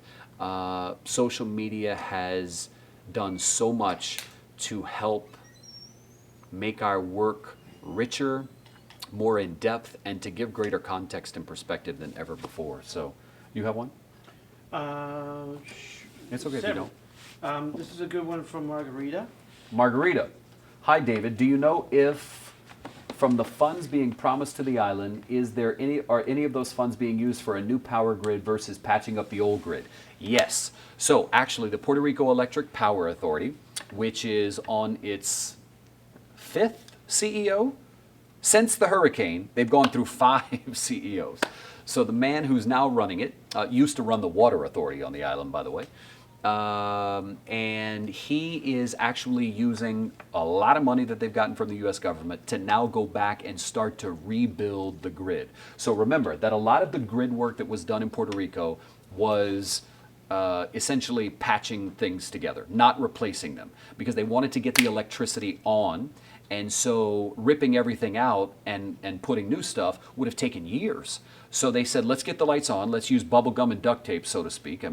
social media has done so much to help make our work richer, more in depth, and to give greater context and perspective than ever before. So, you have one? It's okay if you don't.
This is a good one from Margarita.
Margarita. Hi, David. Do you know if, from the funds being promised to the island, are any of those funds being used for a new power grid versus patching up the old grid? Yes. So, actually, the Puerto Rico Electric Power Authority, which is on its 5th CEO, since the hurricane, they've gone through 5 CEOs. So the man who's now running it used to run the water authority on the island, by the way. And he is actually using a lot of money that they've gotten from the U.S. government to now go back and start to rebuild the grid. So remember that a lot of the grid work that was done in Puerto Rico was essentially patching things together, not replacing them, because they wanted to get the electricity on. And so ripping everything out and putting new stuff would have taken years. So they said, let's get the lights on. Let's use bubble gum and duct tape, so to speak,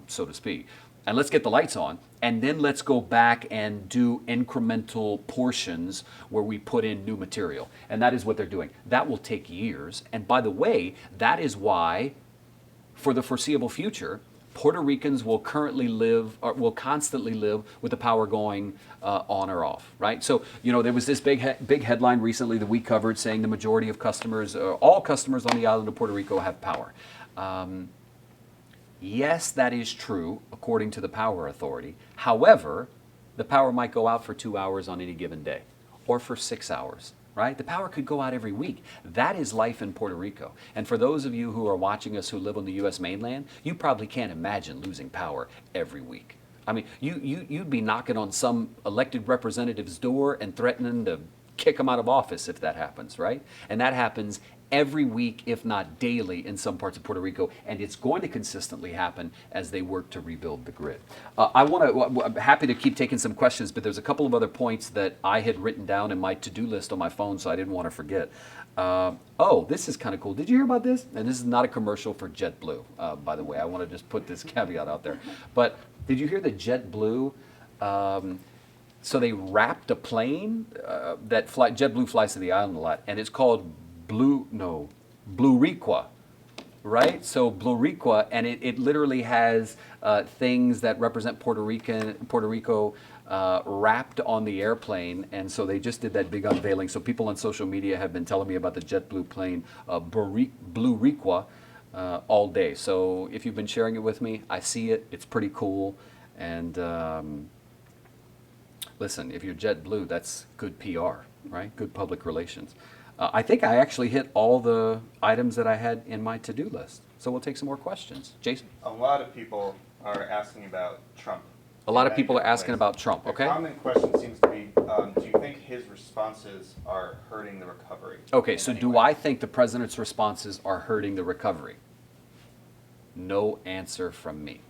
so to speak. And let's get the lights on. And then let's go back and do incremental portions where we put in new material. And that is what they're doing. That will take years. And by the way, that is why, for the foreseeable future, Puerto Ricans will will constantly live with the power going on or off, right? So, there was this big headline recently that we covered saying the majority of customers, all customers on the island of Puerto Rico have power. Yes, that is true, according to the Power Authority. However, the power might go out for 2 hours on any given day, or for 6 hours. Right? The power could go out every week. That is life in Puerto Rico. And for those of you who are watching us who live on the U.S. mainland, you probably can't imagine losing power every week. I mean, you'd be knocking on some elected representative's door and threatening to kick them out of office if that happens, right? And that happens every week, if not daily, in some parts of Puerto Rico, and it's going to consistently happen as they work to rebuild the grid. I'm happy to keep taking some questions, but there's a couple of other points that I had written down in my to-do list on my phone, so I didn't want to forget. This is kind of cool. Did you hear about this? And this is not a commercial for JetBlue, by the way. I want to just put this caveat out there. But did you hear that JetBlue, so they wrapped a plane JetBlue flies to the island a lot, and it's called Bluriqua, right? So Bluriqua, and it literally has things that represent Puerto Rico wrapped on the airplane, and so they just did that big unveiling. So people on social media have been telling me about the JetBlue plane, Bluriqua, all day. So if you've been sharing it with me, I see it. It's pretty cool. And listen, if you're JetBlue, that's good PR, right? Good public relations. I think I actually hit all the items that I had in my to-do list. So we'll take some more questions. Jason?
A lot of people are asking about Trump.
A lot of people are asking about Trump, okay?
The common question seems to be, do you think his responses are hurting the recovery?
Okay, so do I think the president's responses are hurting the recovery? No answer from me.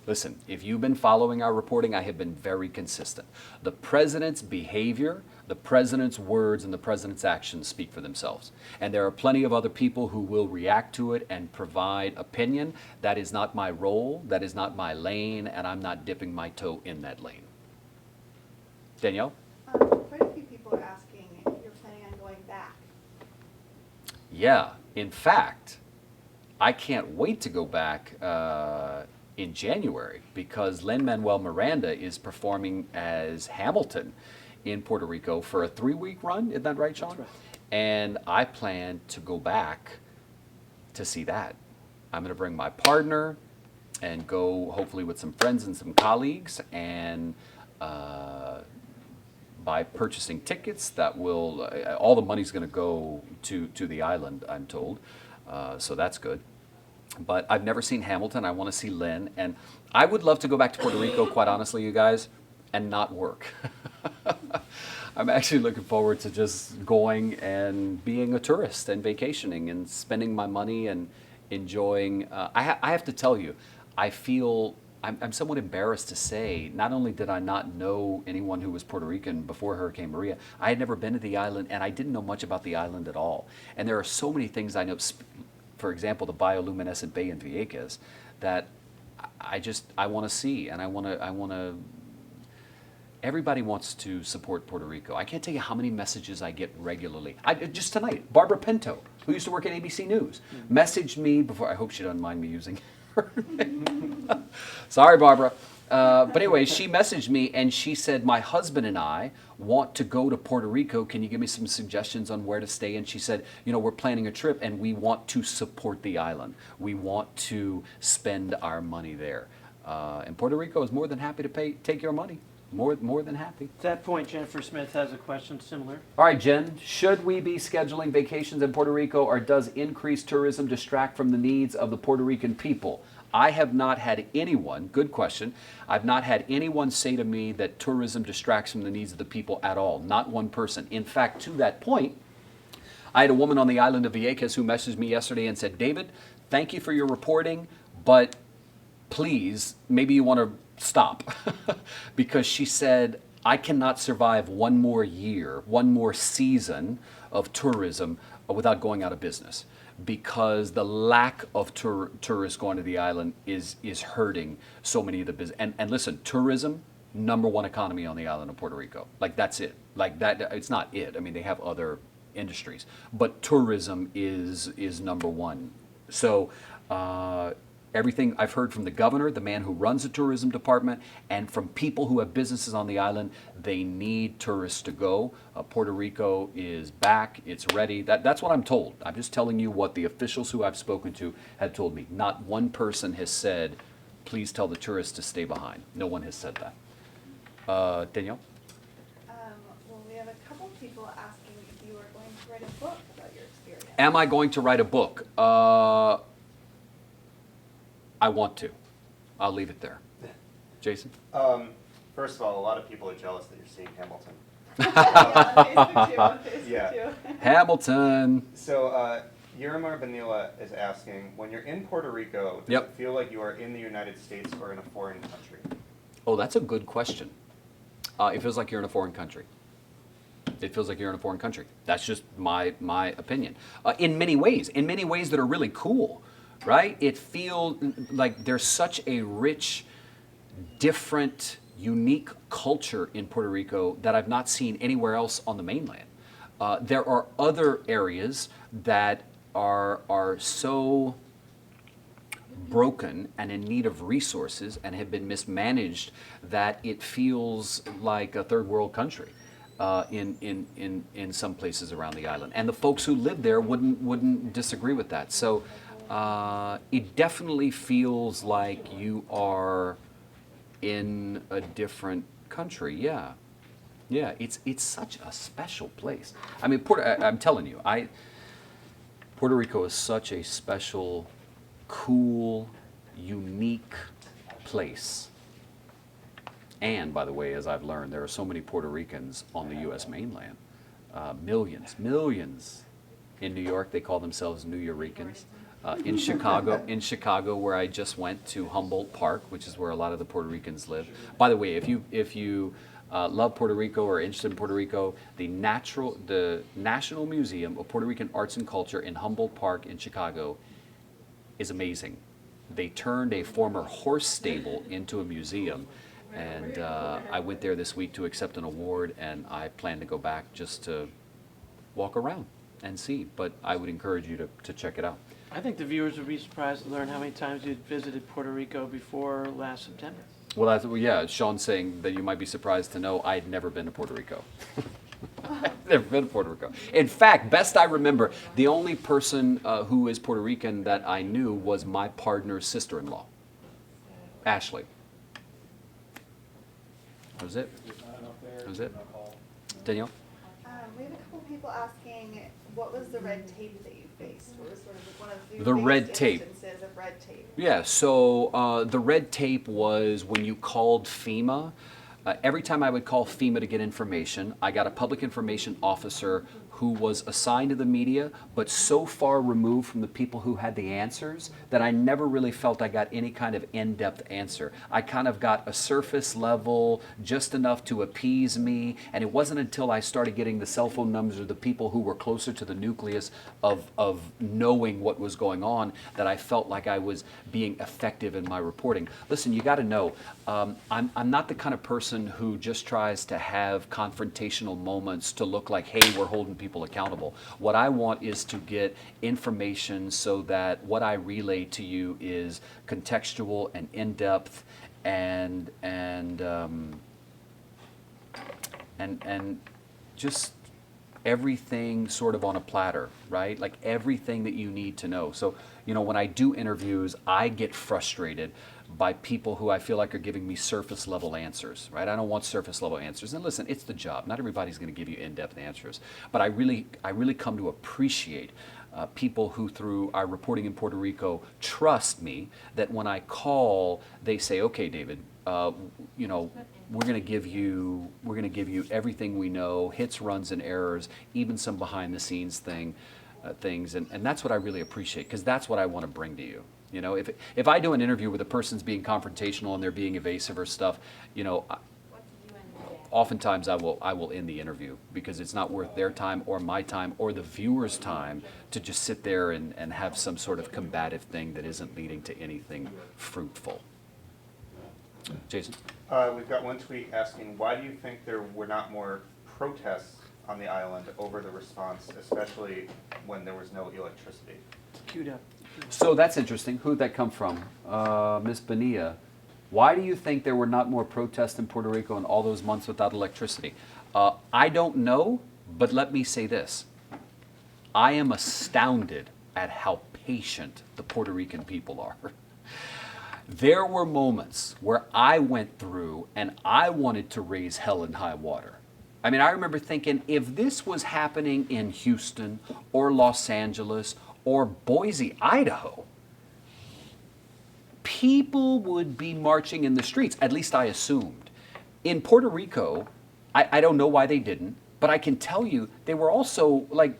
Listen, if you've been following our reporting, I have been very consistent. The president's behavior, the president's words, and the president's actions speak for themselves. And there are plenty of other people who will react to it and provide opinion. That is not my role, that is not my lane, and I'm not dipping my toe in that lane. Danielle?
Quite a few people are asking if you're planning on going back.
Yeah, in fact, I can't wait to go back in January because Lin-Manuel Miranda is performing as Hamilton in Puerto Rico for a 3-week run. Isn't that right, Sean?
That's right.
And I plan to go back to see that. I'm going to bring my partner and go hopefully with some friends and some colleagues, and by purchasing tickets that will, all the money's going to go to the island, I'm told. So that's good. But I've never seen Hamilton. I want to see Lynn. And I would love to go back to Puerto Rico, quite honestly, you guys, and not work. I'm actually looking forward to just going and being a tourist and vacationing and spending my money and enjoying. I have to tell you, I feel I'm somewhat embarrassed to say, not only did I not know anyone who was Puerto Rican before Hurricane Maria, I had never been to the island, and I didn't know much about the island at all. And there are so many things I know, for example, the bioluminescent bay in Vieques, that I want to see, and I want to. Everybody wants to support Puerto Rico. I can't tell you how many messages I get regularly. Just tonight, Barbara Pinto, who used to work at ABC News, messaged me before. I hope she doesn't mind me using her name. Sorry, Barbara. But anyway, she messaged me and she said, my husband and I want to go to Puerto Rico. Can you give me some suggestions on where to stay? And she said, we're planning a trip and we want to support the island. We want to spend our money there. And Puerto Rico is more than happy to take your money. More than happy.
At that point, Jennifer Smith has a question similar.
All right, Jen, should we be scheduling vacations in Puerto Rico, or does increased tourism distract from the needs of the Puerto Rican people? I have not had anyone, good question, I've not had anyone say to me that tourism distracts from the needs of the people at all. Not one person. In fact, to that point, I had a woman on the island of Vieques who messaged me yesterday and said, David, thank you for your reporting, but please, maybe you want to stop. Because she said, I cannot survive one more year, one more season of tourism without going out of business, because the lack of tourists going to the island is hurting so many of the business. And listen, tourism, #1 economy on the island of Puerto Rico. Like, that's it. Like, that, it's not it. I mean, they have other industries, but tourism is #1. So everything I've heard from the governor, the man who runs the tourism department, and from people who have businesses on the island, they need tourists to go. Puerto Rico is back. It's ready. That's what I'm told. I'm just telling you what the officials who I've spoken to had told me. Not one person has said, please tell the tourists to stay behind. No one has said that. Danielle?
Well, we have a couple people asking if you are going to write a book about your experience.
Am I going to write a book? I want to. I'll leave it there. Jason?
First of all, a lot of people are jealous that you're seeing Hamilton.
Yeah, on Facebook
Yeah.
too.
Hamilton.
So, Yurimar Benila is asking, when you're in Puerto Rico, does
Yep.
it feel like you are in the United States or in a foreign country?
Oh, that's a good question. It feels like you're in a foreign country. It feels like you're in a foreign country. That's just my opinion. In many ways that are really cool, right? It feels like there's such a rich, different, unique culture in Puerto Rico that I've not seen anywhere else on the mainland. There are other areas that are so broken and in need of resources and have been mismanaged that it feels like a third world country in some places around the island. And the folks who live there wouldn't disagree with that. So it definitely feels like you are in a different country. Yeah. Yeah, it's such a special place. I mean, I'm telling you, Puerto Rico is such a special, cool, unique place. And by the way, as I've learned, there are so many Puerto Ricans on the U.S. mainland. Millions in New York. They call themselves New Yorkers. In Chicago, where I just went to Humboldt Park, which is where a lot of the Puerto Ricans live. By the way, if you love Puerto Rico or are interested in Puerto Rico, the National Museum of Puerto Rican Arts and Culture in Humboldt Park in Chicago is amazing. They turned a former horse stable into a museum, and I went there this week to accept an award, and I plan to go back just to walk around and see. But I would encourage you to check it out.
I think the viewers would be surprised to learn how many times you'd visited Puerto Rico before last September.
Well, yeah, Sean's saying that you might be surprised to know I'd never been to Puerto Rico. Never been to Puerto Rico. In fact, best I remember, the only person who is Puerto Rican that I knew was my partner's sister-in-law, Ashley. That was it. That was it. Danielle?
We have a couple people asking, what was the red tape that you faced? What was sort of one of
The red
biggest
tape.
instances of red tape?
Yeah, so the red tape was when you called FEMA. Every time I would call FEMA to get information, I got a public information officer who was assigned to the media, but so far removed from the people who had the answers that I never really felt I got any kind of in-depth answer. I kind of got a surface level, just enough to appease me, and it wasn't until I started getting the cell phone numbers of the people who were closer to the nucleus of knowing what was going on that I felt like I was being effective in my reporting. Listen, you got to know, I'm not the kind of person who just tries to have confrontational moments to look like, hey, we're holding people accountable. What I want is to get information so that what I relay to you is contextual and in-depth and just everything sort of on a platter, right? Like everything that you need to know. So, you know, when I do interviews, I get frustrated by people who I feel like are giving me surface level answers, right? I don't want surface level answers. And listen, it's the job. Not everybody's going to give you in-depth answers. But I really come to appreciate people who, through our reporting in Puerto Rico, trust me that when I call, they say, okay, David, you know, we're going to give you everything we know, hits, runs, and errors, even some behind the scenes things, and that's what I really appreciate, because that's what I want to bring to you. You know, if I do an interview where the person's being confrontational and they're being evasive or stuff, you know, oftentimes I will end the interview because it's not worth their time or my time or the viewer's time to just sit there and have some sort of combative thing that isn't leading to anything fruitful. Jason?
We've got one tweet asking, why do you think there were not more protests on the island over the response, especially when there was no electricity?
Queued up.
So that's interesting. Who'd that come from? Ms. Bonilla. Why do you think there were not more protests in Puerto Rico in all those months without electricity? I don't know, but let me say this. I am astounded at how patient the Puerto Rican people are. There were moments where I went through and I wanted to raise hell and high water. I mean, I remember thinking, if this was happening in Houston or Los Angeles or Boise, Idaho, people would be marching in the streets. At least I assumed. In Puerto Rico, I don't know why they didn't, but I can tell you they were also like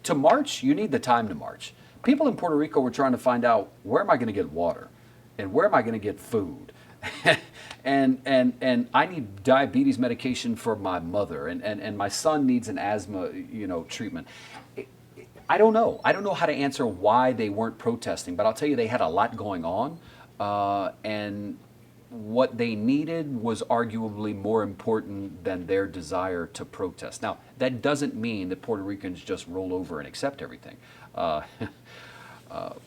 to march, you need the time to march. People in Puerto Rico were trying to find out, where am I going to get water? And where am I going to get food? and I need diabetes medication for my mother, and my son needs an asthma, you know, treatment. I don't know. I don't know how to answer why they weren't protesting, but I'll tell you they had a lot going on, and what they needed was arguably more important than their desire to protest. Now, that doesn't mean that Puerto Ricans just roll over and accept everything.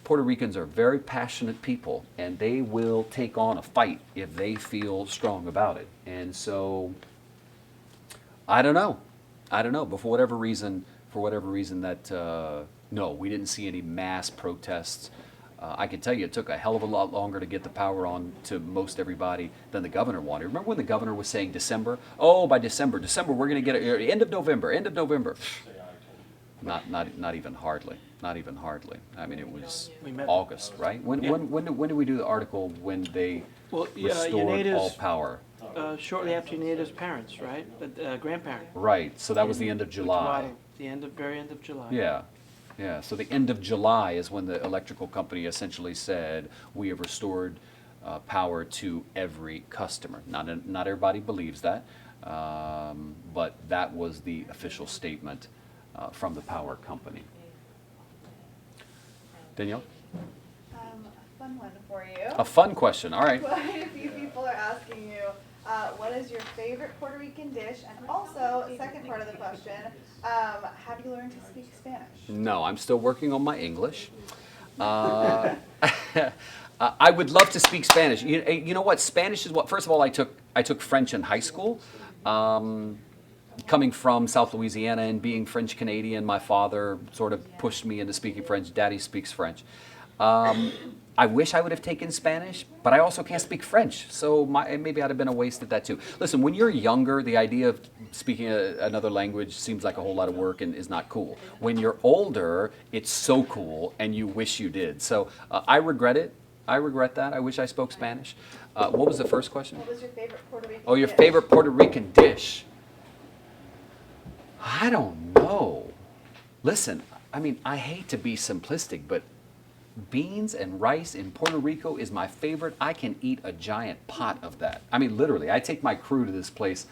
Puerto Ricans are very passionate people, and they will take on a fight if they feel strong about it. And so, I don't know, but for whatever reason that, no, we didn't see any mass protests. I can tell you it took a hell of a lot longer to get the power on to most everybody than the governor wanted. Remember when the governor was saying December? Oh, by December, we're going to get it, end of November. Not even hardly. I mean, it was August, right? When did we do the article when they restored all power?
Shortly after Unita's parents, right? Grandparent.
Right, so that was the end of July.
Very end of July.
Yeah. So the end of July is when the electrical company essentially said, we have restored power to every customer. Not everybody believes that, but that was the official statement from the power company. Danielle?
A fun one for you.
A fun question, all right.
Quite a few people are asking you, what is your favorite Puerto Rican dish? And also, second part of the question, have you learned to speak Spanish?
No, I'm still working on my English. I would love to speak Spanish. You know what? Spanish is what. First of all, I took French in high school. Coming from South Louisiana and being French Canadian, my father sort of pushed me into speaking French. Daddy speaks French. I wish I would have taken Spanish, but I also can't speak French, so maybe I'd have been a waste at that too. Listen, when you're younger, the idea of speaking another language seems like a whole lot of work and is not cool. When you're older, it's so cool, and you wish you did. So I regret it. I regret that. I wish I spoke Spanish. What was the first question?
What was your favorite Puerto Rican
Oh, your
dish?
favorite Puerto Rican dish. I don't know. Listen, I mean, I hate to be simplistic, but beans and rice in Puerto Rico is my favorite. I can eat a giant pot of that. I mean, literally, I take my crew to this place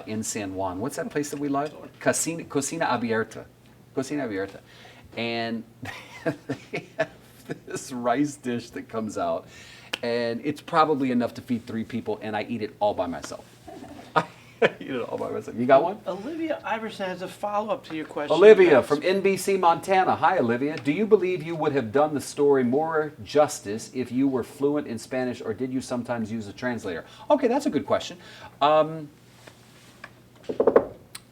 in San Juan. What's that place that we love? Cocina Abierta. Cocina Abierta. And they have this rice dish that comes out, and it's probably enough to feed 3 people, and I eat it all by myself. I eat it all by myself. You got one?
Olivia Iverson has a follow-up to your question.
Olivia from NBC Montana. Hi, Olivia. Do you believe you would have done the story more justice if you were fluent in Spanish, or did you sometimes use a translator? Okay, that's a good question.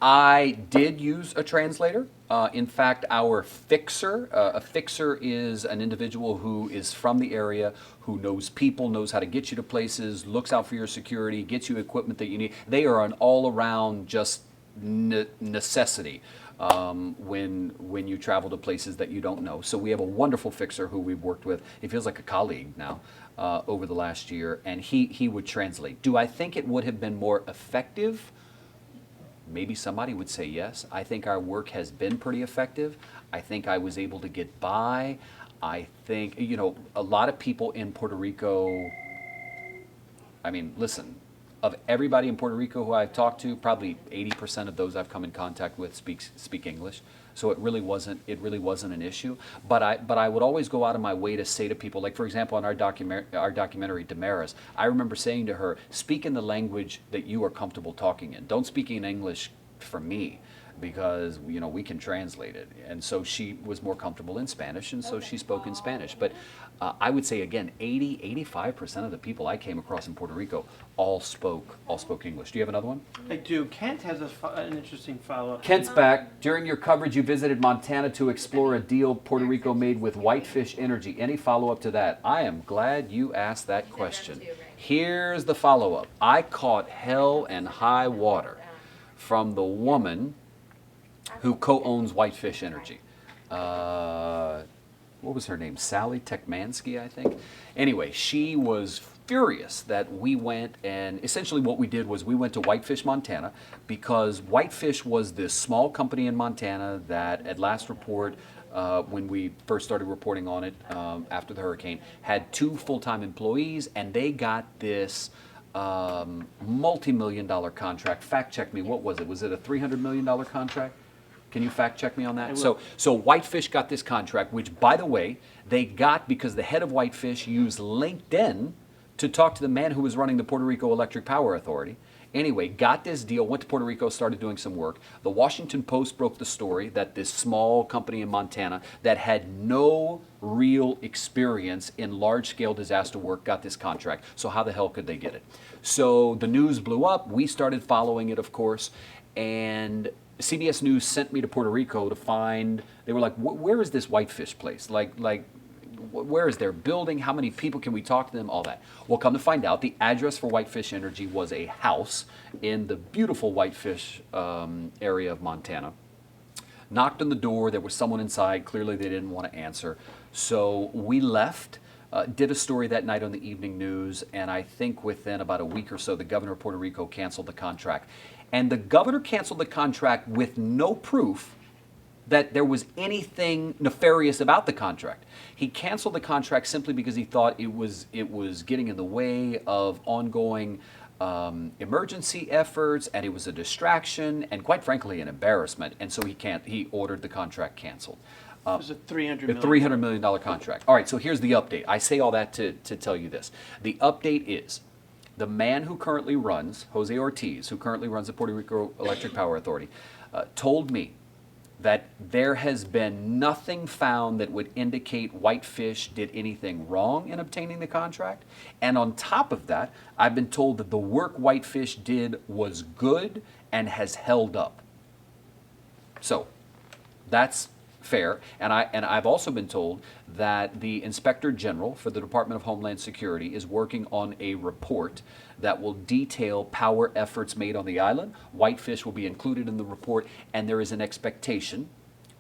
I did use a translator. In fact, our fixer, a fixer is an individual who is from the area, who knows people, knows how to get you to places, looks out for your security, gets you equipment that you need. They are an all-around just necessity when you travel to places that you don't know. So we have a wonderful fixer who we've worked with. He feels like a colleague now over the last year, and he would translate. Do I think it would have been more effective? Maybe somebody would say yes. I think our work has been pretty effective. I think I was able to get by. I think, you know, a lot of people in Puerto Rico, I mean, listen, of everybody in Puerto Rico who I've talked to, probably 80% of those I've come in contact with speak English. So it really wasn't an issue. But I would always go out of my way to say to people, like for example on our documentary Damaris, I remember saying to her, speak in the language that you are comfortable talking in. Don't speak in English for me, because you know we can translate it. And so she was more comfortable in Spanish, and so she spoke in Spanish. But I would say again, 85% of the people I came across in Puerto Rico all spoke English. Do you have another one?
I do. Kent has an interesting follow-up.
Kent's back. During your coverage, you visited Montana to explore a deal Puerto Rico made with Whitefish Energy. Any follow-up to that? I am glad you asked that question. Here's the follow-up. I caught hell and high water from the woman who co-owns Whitefish Energy. What was her name? Sally Tekmansky, I think. Anyway, she was furious that we went, and essentially what we did was we went to Whitefish, Montana, because Whitefish was this small company in Montana that at last report, when we first started reporting on it after the hurricane, had 2 full-time employees, and they got this multi-million-dollar contract. Fact check me, what was it? Was it a $300 million contract? Can you fact check me on that? So Whitefish got this contract, which, by the way, they got because the head of Whitefish used LinkedIn to talk to the man who was running the Puerto Rico Electric Power Authority. Anyway, got this deal, went to Puerto Rico, started doing some work. The Washington Post broke the story that this small company in Montana that had no real experience in large-scale disaster work got this contract. So how the hell could they get it? So the news blew up. We started following it, of course, and CBS News sent me to Puerto Rico to find, they were like, where is this Whitefish place? Like, where is their building? How many people can we talk to them? All that. Well, come to find out, the address for Whitefish Energy was a house in the beautiful Whitefish area of Montana. Knocked on the door. There was someone inside. Clearly, they didn't want to answer. So we left. Did a story that night on the evening news, and I think within about a week or so, the governor of Puerto Rico canceled the contract. And the governor canceled the contract with no proof that there was anything nefarious about the contract. He canceled the contract simply because he thought it was getting in the way of ongoing emergency efforts, and it was a distraction, and quite frankly, an embarrassment. And so he ordered the contract canceled.
It was a
$300 million contract. All right, so here's the update. I say all that to tell you this. The update is the man who currently runs, Jose Ortiz, who currently runs the Puerto Rico Electric Power Authority, told me that there has been nothing found that would indicate Whitefish did anything wrong in obtaining the contract. And on top of that, I've been told that the work Whitefish did was good and has held up. So that's fair. And I've also been told that the Inspector General for the Department of Homeland Security is working on a report that will detail power efforts made on the island. Whitefish will be included in the report, and there is an expectation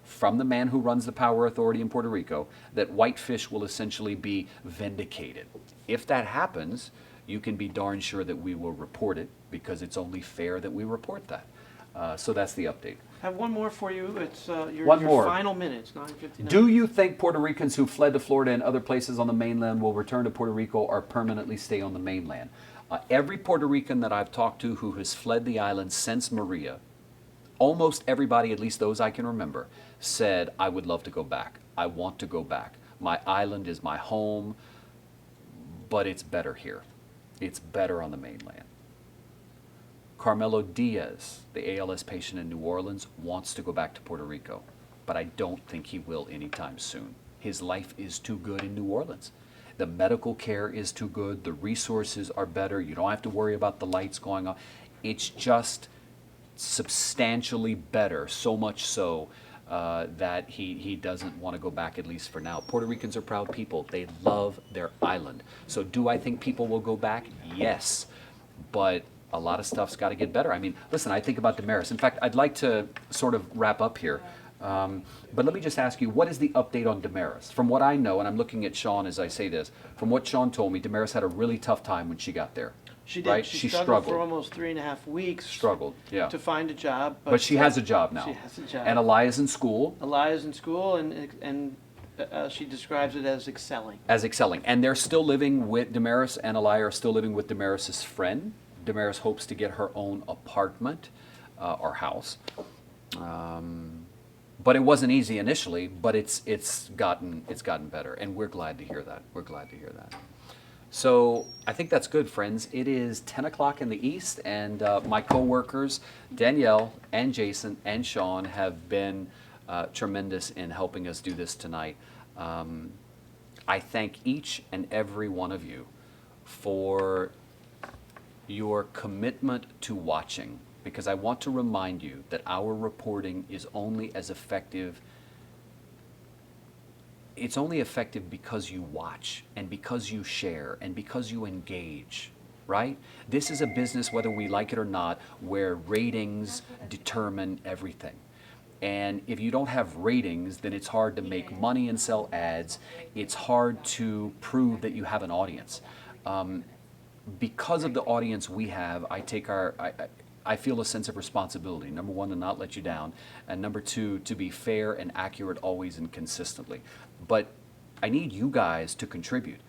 from the man who runs the Power Authority in Puerto Rico that Whitefish will essentially be vindicated. If that happens, you can be darn sure that we will report it, because it's only fair that we report that. So that's the update.
I have one more for you. It's your
One more.
final minutes, 9:59.
Do you think Puerto Ricans who fled to Florida and other places on the mainland will return to Puerto Rico or permanently stay on the mainland? Every Puerto Rican that I've talked to who has fled the island since Maria, almost everybody, at least those I can remember, said, I would love to go back. I want to go back. My island is my home, but it's better here. It's better on the mainland. Carmelo Diaz, the ALS patient in New Orleans, wants to go back to Puerto Rico, but I don't think he will anytime soon. His life is too good in New Orleans. The medical care is too good. The resources are better. You don't have to worry about the lights going on. It's just substantially better, so much so that he doesn't want to go back, at least for now. Puerto Ricans are proud people. They love their island. So do I think people will go back? Yes. But a lot of stuff's got to get better. I mean, listen, I think about Damaris. In fact, I'd like to sort of wrap up here. But let me just ask you, what is the update on Damaris? From what I know, and I'm looking at Sean as I say this, from what Sean told me, Damaris had a really tough time when she got there.
She did.
Right?
She struggled for almost 3.5 weeks.
Struggled, yeah.
To find a job.
But she has a job now.
She has a job.
And Elia's in school.
Elia's in school, and she describes it as excelling.
As excelling. And they're still living with Damaris, and Elia are still living with Damaris's friend. Damaris hopes to get her own apartment or house. But it wasn't easy initially, but it's gotten better, and we're glad to hear that. We're glad to hear that. So I think that's good, friends. It is 10 o'clock in the East, and my co-workers, Danielle and Jason and Sean, have been tremendous in helping us do this tonight. I thank each and every one of you for your commitment to watching, because I want to remind you that our reporting is only as effective. It's only effective because you watch and because you share and because you engage, right? This is a business, whether we like it or not, where ratings determine everything. And if you don't have ratings, then it's hard to make money and sell ads. It's hard to prove that you have an audience. Because of the audience we have, I feel a sense of responsibility. Number one, to not let you down. And number two, to be fair and accurate always and consistently. But I need you guys to contribute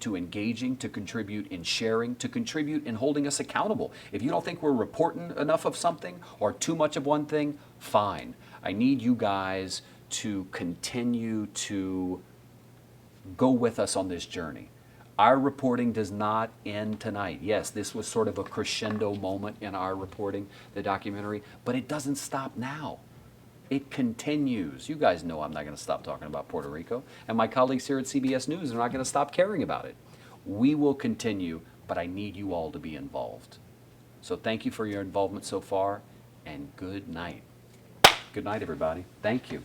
to engaging, to contribute in sharing, to contribute in holding us accountable. If you don't think we're reporting enough of something or too much of one thing, fine. I need you guys to continue to go with us on this journey. Our reporting does not end tonight. Yes, this was sort of a crescendo moment in our reporting, the documentary, but it doesn't stop now. It continues. You guys know I'm not going to stop talking about Puerto Rico, and my colleagues here at CBS News are not going to stop caring about it. We will continue, but I need you all to be involved. So thank you for your involvement so far, and good night. Good night, everybody. Thank you.